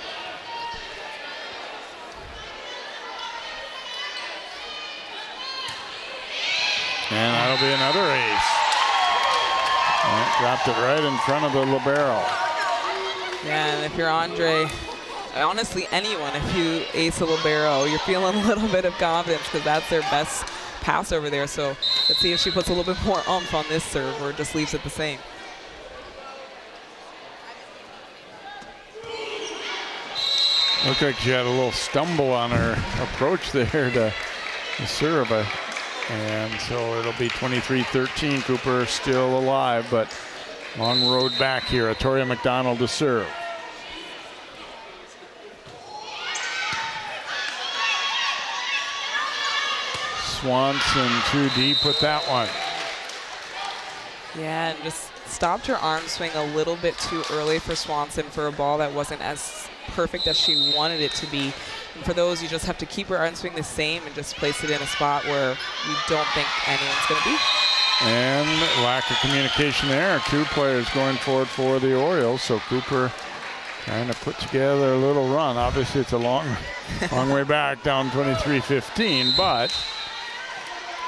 that'll be another ace. And dropped it right in front of the libero. Yeah, and if you're Andre, honestly anyone, if you ace a libero, you're feeling a little bit of confidence because that's their best pass over there. So let's see if she puts a little bit more oomph on this serve or just leaves it the same. Looked like she had a little stumble on her approach there to serve. And so it'll be 23-13. Cooper still alive, but long road back here. Atoria McDonald to serve. Swanson too deep with that one. Yeah, and just stopped her arm swing a little bit too early for Swanson for a ball that wasn't as perfect as she wanted it to be. And for those, you just have to keep her arm swing the same and just place it in a spot where you don't think anyone's going to be. And lack of communication there. Two players going forward for the Orioles. So Cooper trying to put together a little run. Obviously, it's a long way back, down 23-15, but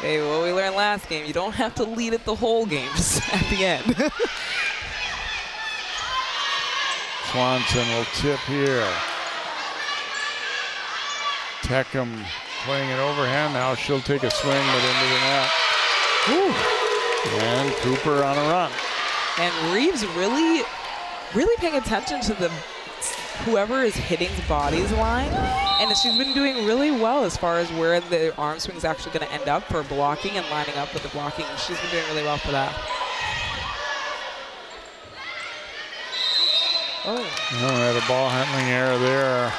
hey, what we learned last game, you don't have to lead it the whole game, just at the end. Swanson will tip here. Teckham playing it overhand. Now she'll take a swing, but into the net. Whew. And Cooper on a run. And Reeves really paying attention to whoever is hitting Body's line. And she's been doing really well as far as where the arm swing is actually going to end up for blocking and lining up with the blocking. She's been doing really well for that. Oh. Had a ball handling error there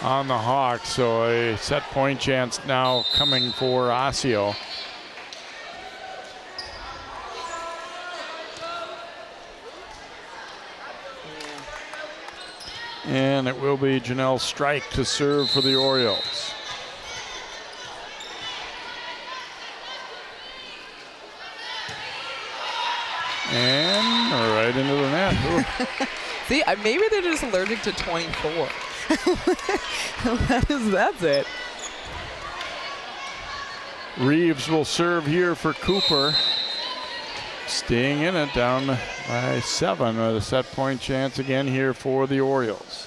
on the Hawks. So a set point chance now coming for Osseo. And it will be Janelle Strike to serve for the Orioles. And right into the net. See, maybe they're just allergic to 24. That's it. Reeves will serve here for Cooper. Staying in it, down by 7 with a set point chance again here for the Orioles.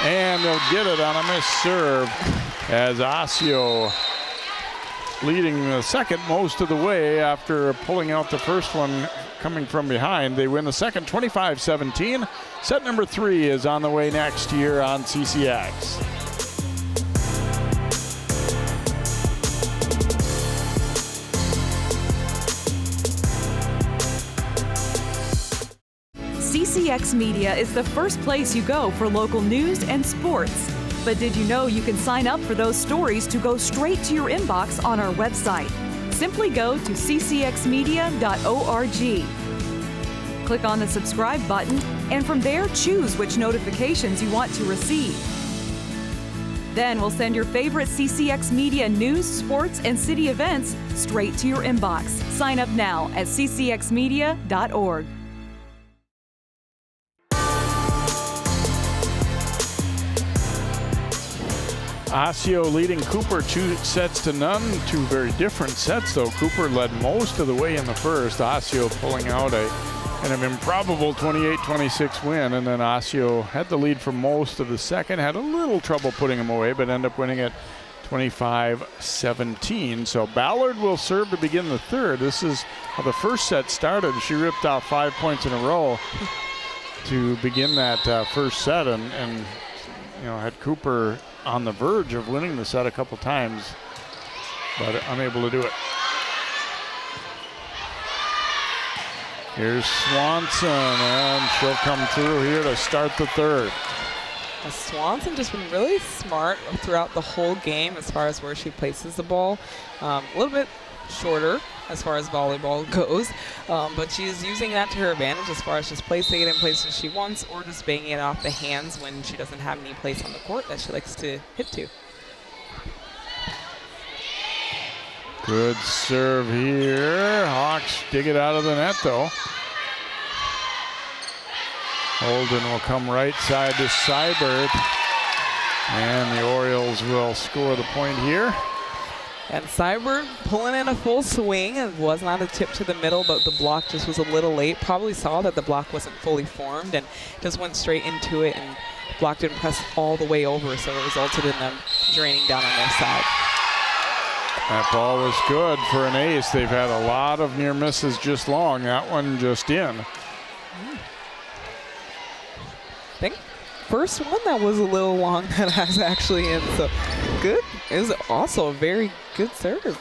And they'll get it on a missed serve as Osseo leading the second most of the way after pulling out the first one coming from behind. They win the second 25-17. Set number 3 is on the way next year on CCX. CCX Media is the first place you go for local news and sports. But did you know you can sign up for those stories to go straight to your inbox on our website? Simply go to ccxmedia.org. Click on the subscribe button, and from there choose which notifications you want to receive. Then we'll send your favorite CCX Media news, sports, and city events straight to your inbox. Sign up now at ccxmedia.org. Osseo leading Cooper 2-0. Two very different sets, though. Cooper led most of the way in the first. Osseo pulling out a kind of improbable 28-26 win, and then Osseo had the lead for most of the second. Had a little trouble putting him away, but ended up winning it 25-17. So Ballard will serve to begin the third. This is how the first set started. She ripped off 5 points in a row to begin that first set, and had Cooper on the verge of winning the set a couple times, but unable to do it. Here's Swanson, and she'll come through here to start the third. Swanson just been really smart throughout the whole game as far as where she places the ball. A little bit shorter as far as volleyball goes, but she's using that to her advantage as far as just placing it in places she wants or just banging it off the hands when she doesn't have any place on the court that she likes to hit to. Good serve here. Hawks dig it out of the net, though. Holden will come right side to Seibert, and the Orioles will score the point here. And Seibert pulling in a full swing. It was not a tip to the middle, but the block just was a little late. Probably saw that the block wasn't fully formed and just went straight into it, and block didn't press all the way over, so it resulted in them draining down on their side. That ball was good for an ace. They've had a lot of near misses just long. That one just in. I think first one that was a little long that I was actually in, so good. It was also a very good serve.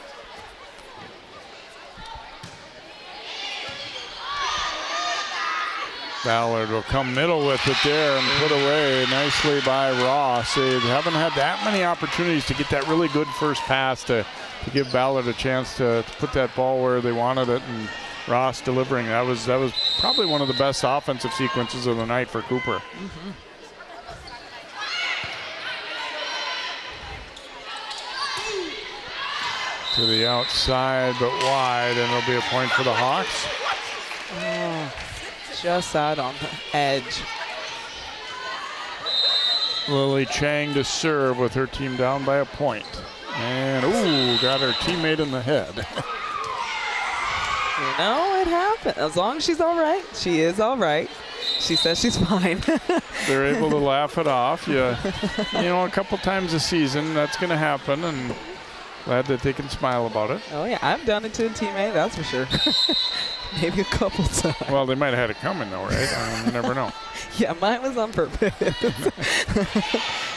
Ballard will come middle with it there and put away nicely by Ross. They haven't had that many opportunities to get that really good first pass to give Ballard a chance to put that ball where they wanted it, and Ross delivering. That was probably one of the best offensive sequences of the night for Cooper. To the outside, but wide, and it'll be a point for the Hawks. Oh, just out on the edge. Lily Chang to serve with her team down by a point. And, ooh, got her teammate in the head. You know, it happened. As long as she's all right, she is all right. She says she's fine. They're able to laugh it off. You know, a couple times a season, that's going to happen, and glad that they can smile about it. Oh, yeah, I've done it to a teammate, that's for sure. Maybe a couple times. Well, they might have had it coming, though, right? You never know. Yeah, mine was on purpose.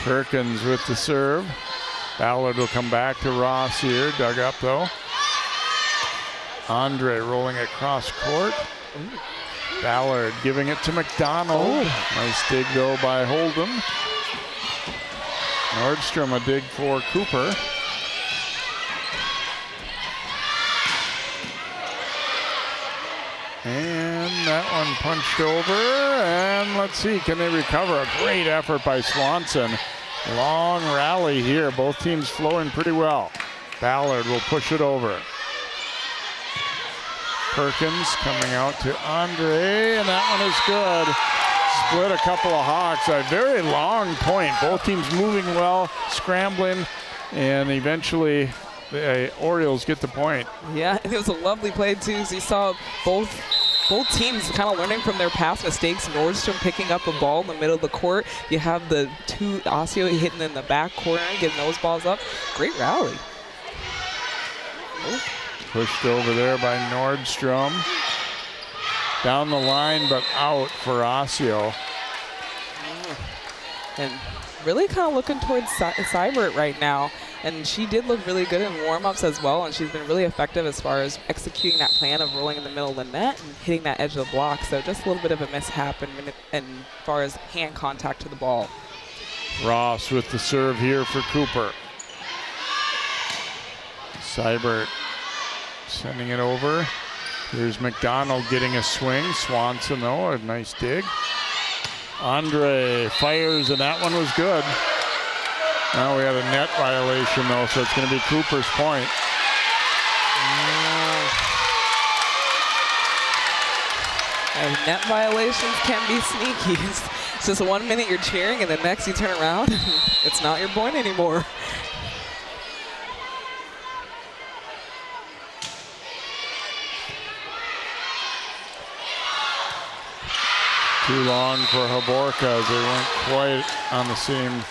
Perkins with the serve. Ballard will come back to Ross here. Dug up, though. Andre rolling across court. Ooh. Ballard giving it to McDonald. Oh. Nice dig, though, by Holden. Nordstrom a dig for Cooper. And that one punched over. And let's see, can they recover? A great effort by Swanson. Long rally here. Both teams flowing pretty well. Ballard will push it over. Perkins coming out to Andre, and that one is good. Split a couple of Hawks. A very long point. Both teams moving well, scrambling, and eventually the Orioles get the point. Yeah, it was a lovely play, too. So you saw both teams kind of learning from their past mistakes. Nordstrom picking up a ball in the middle of the court. You have the two Osseo hitting in the back corner, getting those balls up. Great rally. Oh. Pushed over there by Nordstrom. Down the line, but out for Osseo. And really kind of looking towards Seibert right now. And she did look really good in warm-ups as well, and she's been really effective as far as executing that plan of rolling in the middle of the net and hitting that edge of the block. So just a little bit of a mishap as far as hand contact to the ball. Ross with the serve here for Cooper. Seibert sending it over. Here's McDonald getting a swing. Swanson, though, a nice dig. Andre fires, and that one was good. Now we had a net violation, though, so it's going to be Cooper's point. And net violations can be sneaky. It's just 1 minute you're cheering, and the next you turn around, it's not your point anymore. Too long for Haborka, as they weren't quite on the same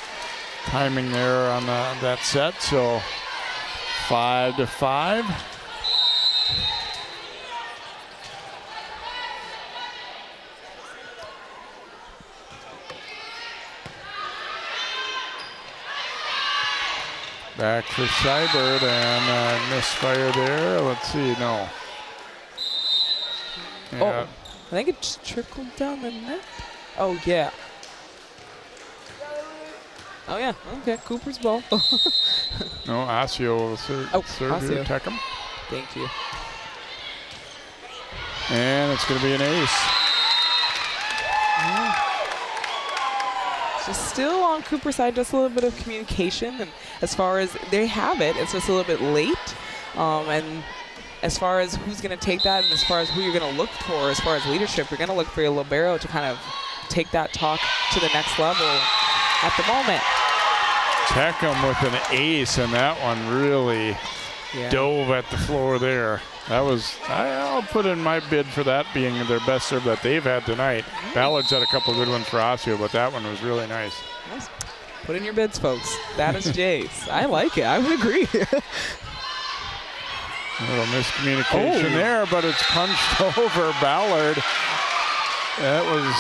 timing there on that set. So 5-5. Back for Seibert, and misfire there. Let's see, no. Yeah. Oh. I think it just trickled down the net. Oh, yeah. Oh, yeah. Okay, Cooper's ball. No, Osseo will serve here, Teckham. Thank you. And it's going to be an ace. Yeah. So still on Cooper's side, just a little bit of communication. And as far as they have it, it's just a little bit late. And as far as who's going to take that and as far as who you're going to look for as far as leadership, you're going to look for your libero to kind of take that talk to the next level at the moment. Teckham with an ace, and that one really dove at the floor there. That was, I'll put in my bid for that being their best serve that they've had tonight. Ballard's had a couple good ones for Osseo, but that one was really nice. Put in your bids, folks. That is Jay's. I like it. I would agree. A little miscommunication there, but it's punched over Ballard. That was,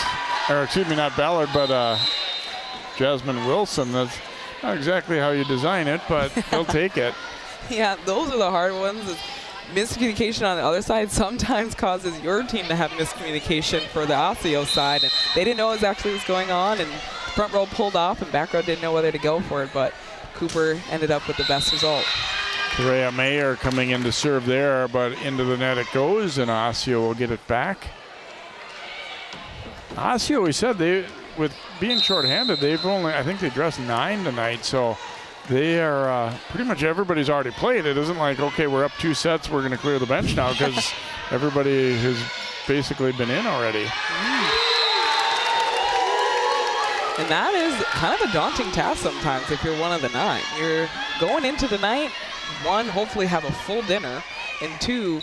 or excuse me, not Ballard, but Jasmine Wilson. That's not exactly how you design it, but he'll take it. Yeah, those are the hard ones. Miscommunication on the other side sometimes causes your team to have miscommunication for the Osseo side, and they didn't know exactly what was going on, and front row pulled off, and back row didn't know whether to go for it, but Cooper ended up with the best result. Correa Mayer coming in to serve there, but into the net it goes, and Osseo will get it back. Osseo, we said, with being shorthanded, they've only, I think they dressed 9 tonight, so they are pretty much everybody's already played. It isn't like, okay, we're up 2 sets, we're going to clear the bench now, because everybody has basically been in already. And that is kind of a daunting task sometimes if you're one of the 9. You're going into the night, 1, hopefully have a full dinner, and 2,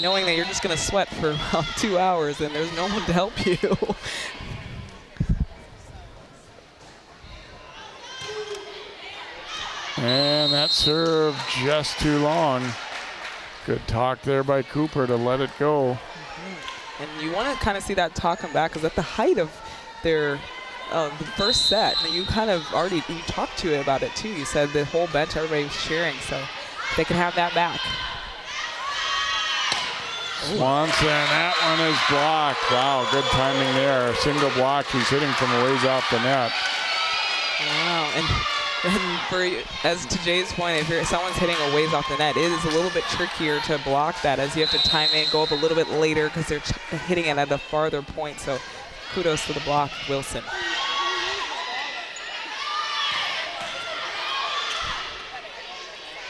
knowing that you're just going to sweat for about 2 hours and there's no one to help you. And that serve just too long. Good talk there by Cooper to let it go. And you want to kind of see that talk come back, because at the height of their the first set, you kind of already, you talked to it about it too. You said the whole bench, everybody was cheering, so they can have that back. Swanson, that one is blocked. Wow, good timing there. Single block, he's hitting from a ways off the net. Wow, and for, as to Jay's point, if someone's hitting a ways off the net, it is a little bit trickier to block that, as you have to time it, go up a little bit later because they're hitting it at a farther point. So kudos to the block, Wilson.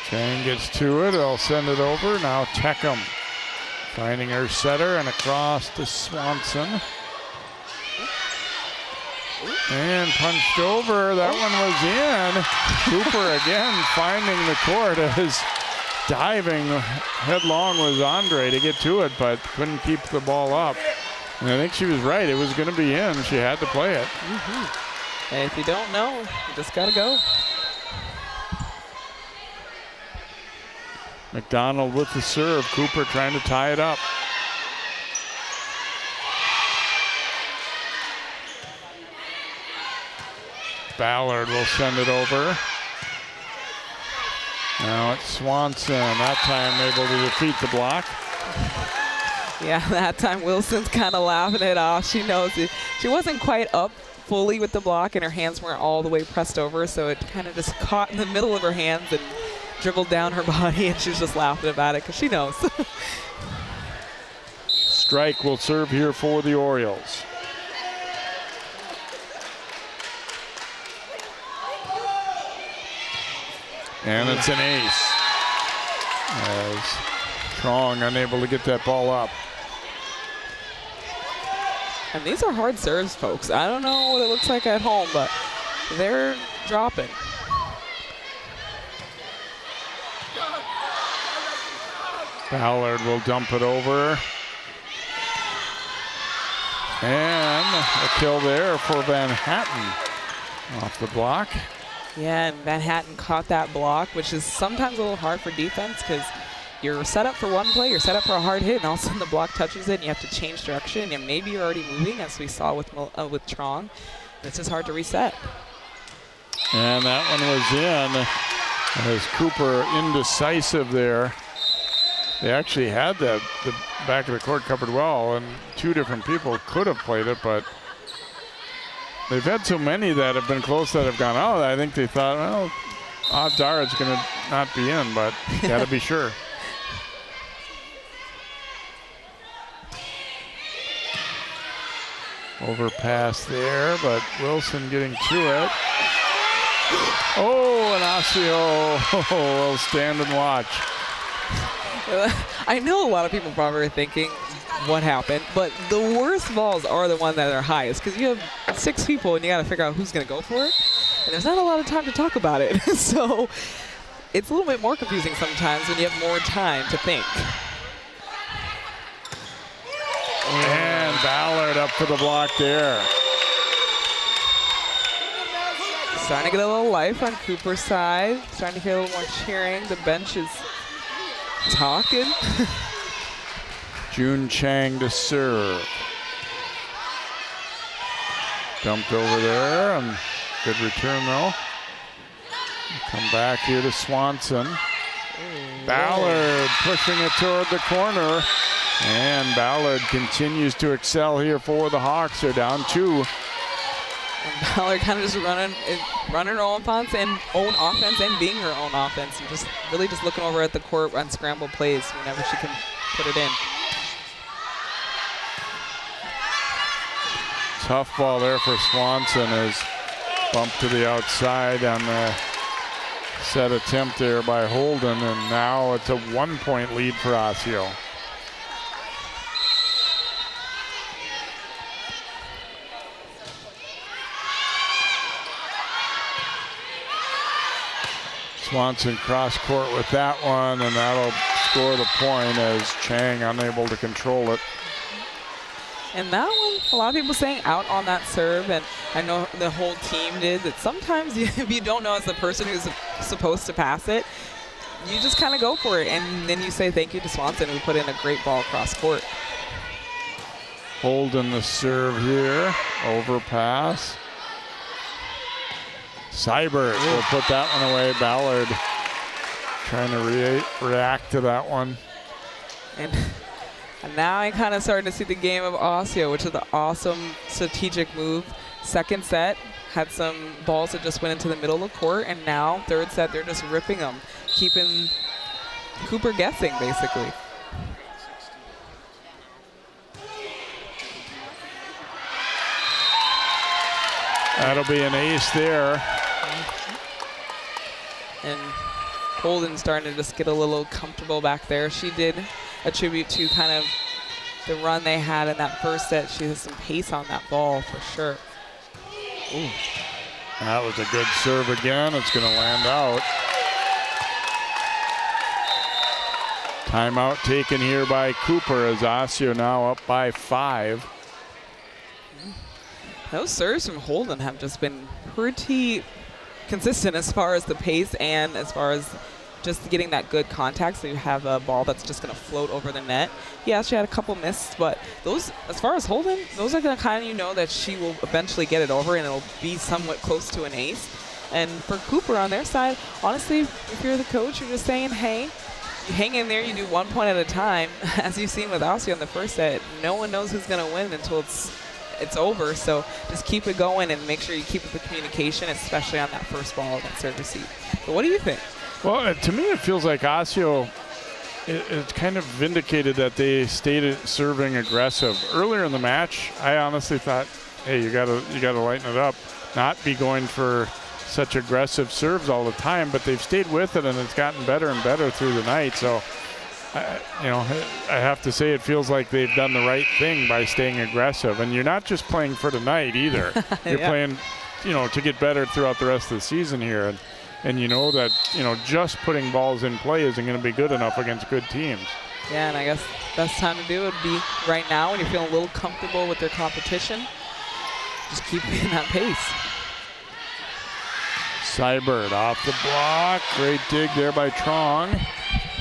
Chang gets to it, they'll send it over. Now Teckham finding her setter and across to Swanson. And punched over, that one was in. Cooper again finding the court as diving headlong was Andre to get to it, but couldn't keep the ball up. And I think she was right, it was gonna be in, she had to play it. And if you don't know, you just gotta go. McDonald with the serve, Cooper trying to tie it up. Ballard will send it over. Now it's Swanson, that time able to defeat the block. Yeah, that time Wilson's kind of laughing it off. She knows it. She wasn't quite up fully with the block and her hands weren't all the way pressed over, so it kind of just caught in the middle of her hands and dribbled down her body, and she's just laughing about it because she knows. Strike will serve here for the Orioles. And it's an ace. As Strong unable to get that ball up. And these are hard serves, folks. I don't know what it looks like at home, but they're dropping. Ballard will dump it over. And a kill there for Van Hatten off the block. Yeah, and Van Hatten caught that block, which is sometimes a little hard for defense because you're set up for one play, you're set up for a hard hit, and all of a sudden the block touches it and you have to change direction, and maybe you're already moving, as we saw with Trong. It's just hard to reset. And that one was in as Cooper indecisive there. They actually had the back of the court covered well, and 2 different people could have played it, but they've had so many that have been close that have gone out. I think they thought, well, odds are it's going to not be in, but got to be sure. Overpass there, but Wilson getting to it. Oh, and Osseo will stand and watch. I know a lot of people probably are thinking, what happened? But the worst balls are the ones that are highest, because you have 6 people and you got to figure out who's going to go for it. And there's not a lot of time to talk about it. So it's a little bit more confusing sometimes when you have more time to think. And Ballard up for the block there. Starting to get a little life on Cooper's side. Starting to hear a little more cheering. The bench is talking. June Chang to serve. Dumped over there, and good return though. Come back here to Swanson. Ballard pushing it toward the corner. And Ballard continues to excel here for the Hawks. They're down 2. And Ballard kind of just running her own offense and being her own offense, and just really just looking over at the court on scramble plays whenever she can put it in. Tough ball there for Swanson, as bumped to the outside on the set attempt there by Holden, and now it's a 1-point lead for Osseo. Swanson cross court with that one, and that'll score the point as Chang unable to control it. And that one, a lot of people saying out on that serve, and I know the whole team did, that sometimes if you don't know as the person who's supposed to pass it, you just kind of go for it, and then you say thank you to Swanson, who put in a great ball across court. Holden the serve here, overpass. Seibert will put that one away. Ballard trying to react to that one. And now I'm kind of starting to see the game of Osseo, which is the awesome strategic move. Second set had some balls that just went into the middle of the court, and now third set they're just ripping them, keeping Cooper guessing basically. That'll be an ace there. And Holden starting to just get a little comfortable back there. She did attribute to kind of the run they had in that first set. She has some pace on that ball for sure. Ooh. That was a good serve again. It's going to land out. Timeout taken here by Cooper as Osseo now up by 5. Those serves from Holden have just been pretty consistent as far as the pace and as far as just getting that good contact, so you have a ball that's just going to float over the net. Yeah, she had a couple missed, but those, as far as Holden, those are going to kind of, you know, that she will eventually get it over and it'll be somewhat close to an ace. And for Cooper on their side, honestly, if you're the coach, you're just saying, hey, you hang in there, you do 1 point at a time. As you've seen with Osseo in the first set, no one knows who's going to win until it's over, so just keep it going and make sure you keep up the communication, especially on that first ball, that serve receipt. But what do you think? Well, to me it feels like Osseo, it's kind of vindicated that they stayed serving aggressive. Earlier in the match, I honestly thought, hey, you gotta lighten it up, not be going for such aggressive serves all the time, but they've stayed with it and it's gotten better and better through the night. So I have to say it feels like they've done the right thing by staying aggressive. And you're not just playing for tonight either. You're playing, to get better throughout the rest of the season here. And you know that, just putting balls in play isn't going to be good enough against good teams. Yeah, and I guess best time to do it would be right now when you're feeling a little comfortable with their competition. Just keep in that pace. Seibert off the block. Great dig there by Trong.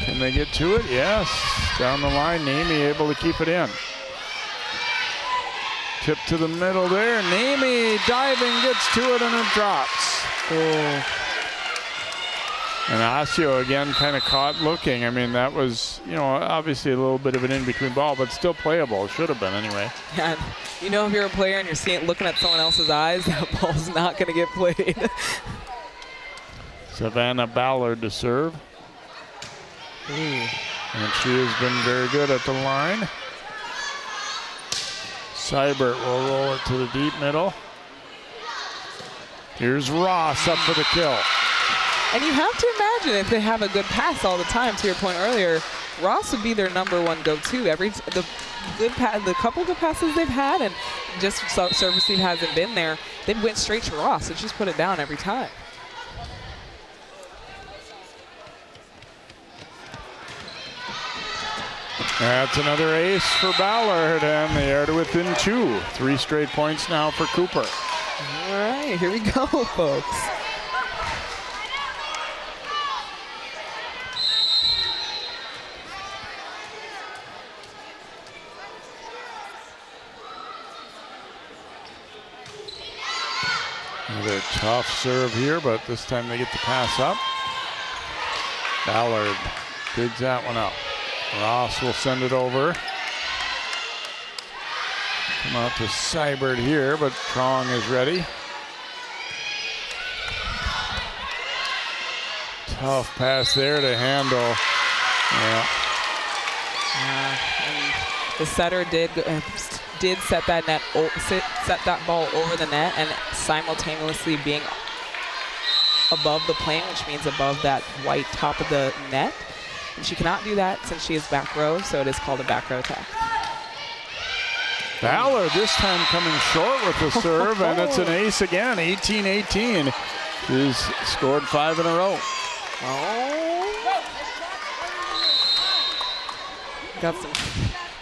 Can they get to it? Yes. Down the line, Namie able to keep it in. Tip to the middle there. Namie diving, gets to it, and it drops. Oh. And Osseo again kind of caught looking. I mean, that was, obviously a little bit of an in-between ball, but still playable. It should have been anyway. And if you're a player and you're looking at someone else's eyes, that ball's not going to get played. Savannah Ballard to serve. And she has been very good at the line. Seibert will roll it to the deep middle. Here's Ross up for the kill. And you have to imagine if they have a good pass all the time, to your point earlier, Ross would be their number one go-to. The couple good passes they've had, and just service team hasn't been there, they went straight to Ross and just put it down every time. That's another ace for Ballard, and they are to within 2. 3 straight points now for Cooper. All right, here we go, folks. Another tough serve here, but this time they get the pass up. Ballard digs that one up. Ross will send it over. Come out to Seibert here, but Trong is ready. Tough pass there to handle. And the setter did set that ball over the net, and simultaneously being above the plane, which means above that white top of the net. And she cannot do that since she is back row, so it is called a back row attack. Ballard this time coming short with the serve, and it's an ace again, 18-18. She's scored 5 in a row. Oh. Got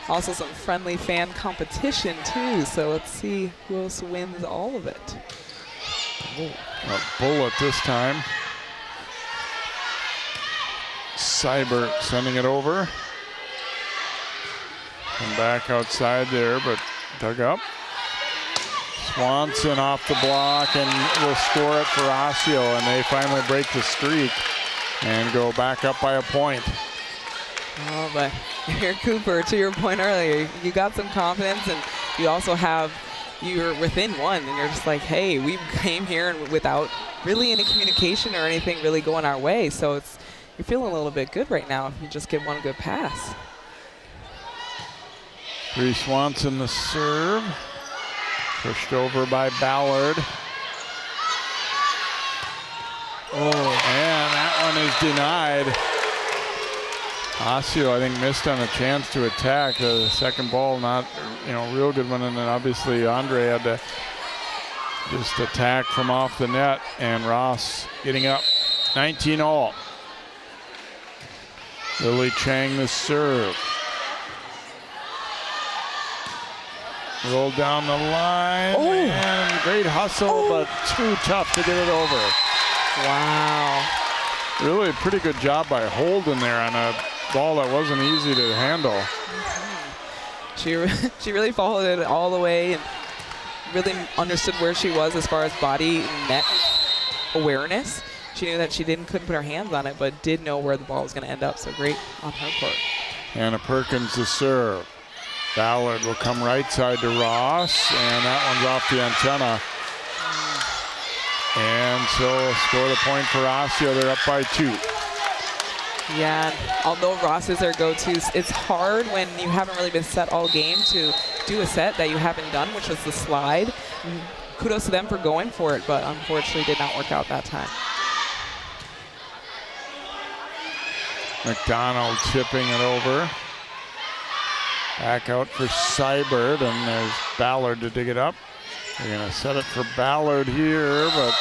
also some friendly fan competition too, so let's see who else wins all of it. A bullet this time. Seibert sending it over. And back outside there, but dug up. Swanson off the block and will score it for Osseo, and they finally break the streak and go back up by a point. Oh, but here, Cooper, to your point earlier, you got some confidence, and you also you're within one, and you're just like, hey, we came here and without really any communication or anything really going our way, so you're feeling a little bit good right now if you just get one good pass. Bree Swanson the serve. Pushed over by Ballard. Oh, and that one is denied. Osseo, I think, missed on a chance to attack. The second ball, not, real good one. And then obviously Andre had to just attack from off the net. And Ross getting up 19-all. Lily Chang the serve. Roll down the line, and great hustle, but too tough to get it over. Wow. Really a pretty good job by Holden there on a ball that wasn't easy to handle. Mm-hmm. She really followed it all the way and really understood where she was as far as body and net awareness. She knew that she couldn't put her hands on it, but did know where the ball was going to end up, so great on her part. Anna Perkins the serve. Ballard will come right side to Ross, and that one's off the antenna. And so score the point for Osseo. They're up by 2. Yeah, although Ross is their go-to, it's hard when you haven't really been set all game to do a set that you haven't done, which was the slide. And kudos to them for going for it, but unfortunately did not work out that time. McDonald tipping it over. Back out for Seibert, and there's Ballard to dig it up. They're going to set it for Ballard here, but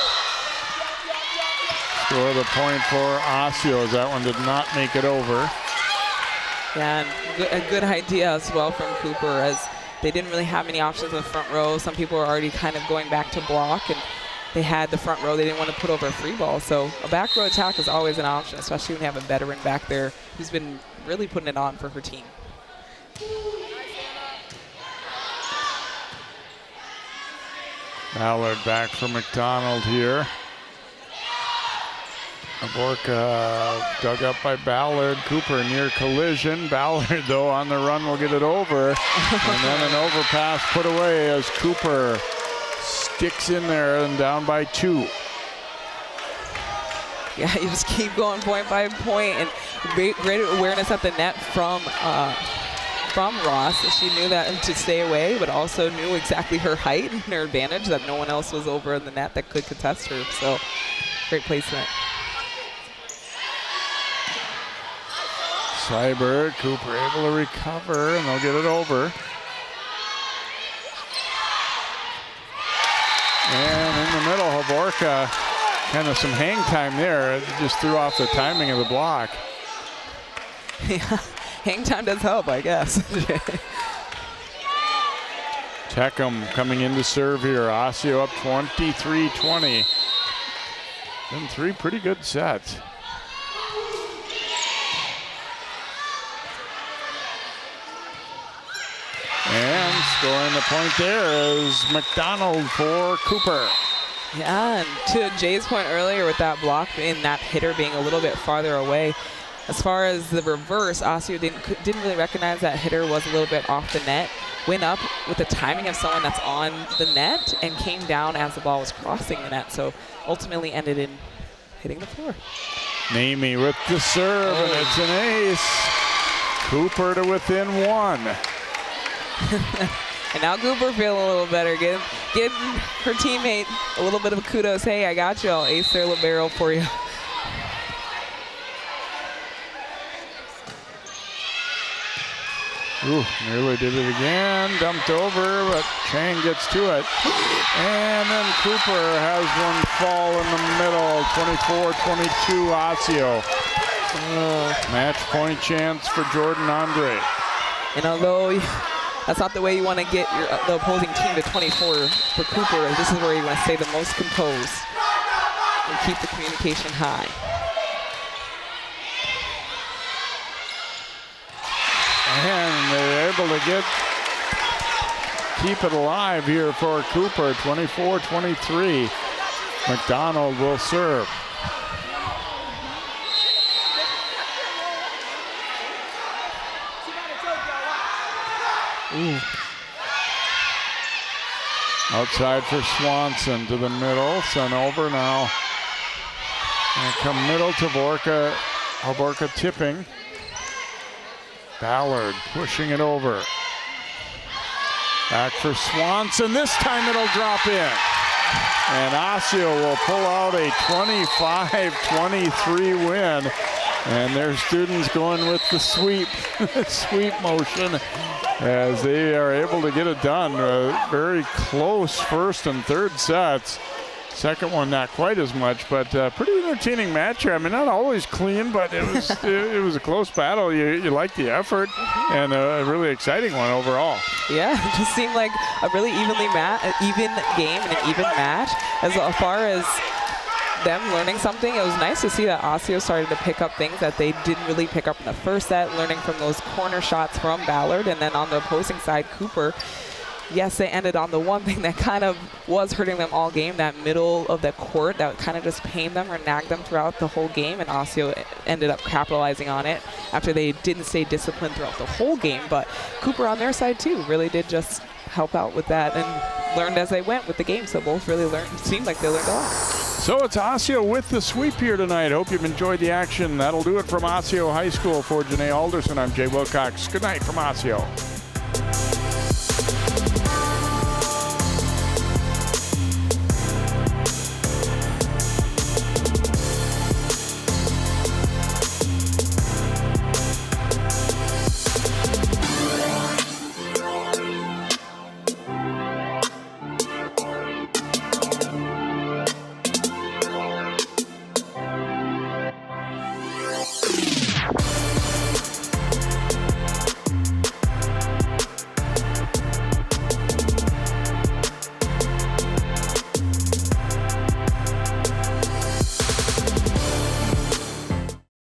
score the point for Osseo, as that one did not make it over. Yeah, and a good idea as well from Cooper, as they didn't really have many options in the front row. Some people were already kind of going back to block, and they had the front row. They didn't want to put over a free ball. So a back row attack is always an option, especially when you have a veteran back there who's been really putting it on for her team. Ballard back for McDonald here. Aborka dug up by Ballard. Cooper near collision. Ballard, though, on the run will get it over. And then an overpass put away as Cooper sticks in there and down by 2. Yeah, you just keep going point by point, and great awareness at the net from Ross. She knew that to stay away, but also knew exactly her height and her advantage, that no one else was over in the net that could contest her. So great placement. Seibert, Cooper able to recover, and they'll get it over. And in the middle, Havorka, kind of some hang time there. It just threw off the timing of the block. Yeah, hang time does help, I guess. Teckham coming in to serve here. Osseo up 23-20. Been 3 pretty good sets. And scoring the point there is McDonald for Cooper. Yeah, and to Jay's point earlier with that block and that hitter being a little bit farther away, as far as the reverse, Osseo didn't really recognize that hitter was a little bit off the net, went up with the timing of someone that's on the net, and came down as the ball was crossing the net, so ultimately ended in hitting the floor. Namey with the serve, and it's an ace. Cooper to within 1. And now Cooper feeling a little better, getting her teammate a little bit of kudos. Hey, I got you. I'll ace their libero for you. Ooh, nearly did it again. Dumped over, but Chang gets to it. And then Cooper has one fall in the middle. 24-22 Osseo. Match point chance for Jordan Andre. And although that's not the way you want to get the opposing team to 24 for Cooper, this is where you want to stay the most composed and keep the communication high. And they're able to keep it alive here for Cooper. 24-23. McDonald will serve. Ooh. Outside for Swanson to the middle. Sent over now. And come middle to Borka. Borka tipping. Ballard pushing it over. Back for Swanson. This time it'll drop in. And Osseo will pull out a 25-23 win. And their students going with the sweep, sweep motion as they are able to get it done. Very close first and third sets. Second one not quite as much, but pretty entertaining match here. I mean, not always clean, but it was it was a close battle. You like the effort, and a really exciting one overall. Yeah, it just seemed like a really even game and an even match. As far as them learning something, it was nice to see that Osseo started to pick up things that they didn't really pick up in the first set, learning from those corner shots from Ballard. And then on the opposing side, Cooper, yes, they ended on the one thing that kind of was hurting them all game, that middle of the court that kind of just pained them or nagged them throughout the whole game, and Osseo ended up capitalizing on it after they didn't stay disciplined throughout the whole game. But Cooper on their side too really did just help out with that and learned as they went with the game, so both really learned. It seemed like they learned a lot. So it's Osseo with the sweep here tonight. Hope you've enjoyed the action. That'll do it from Osseo High School. For Janae Alderson, I'm Jay Wilcox. Good night from Osseo.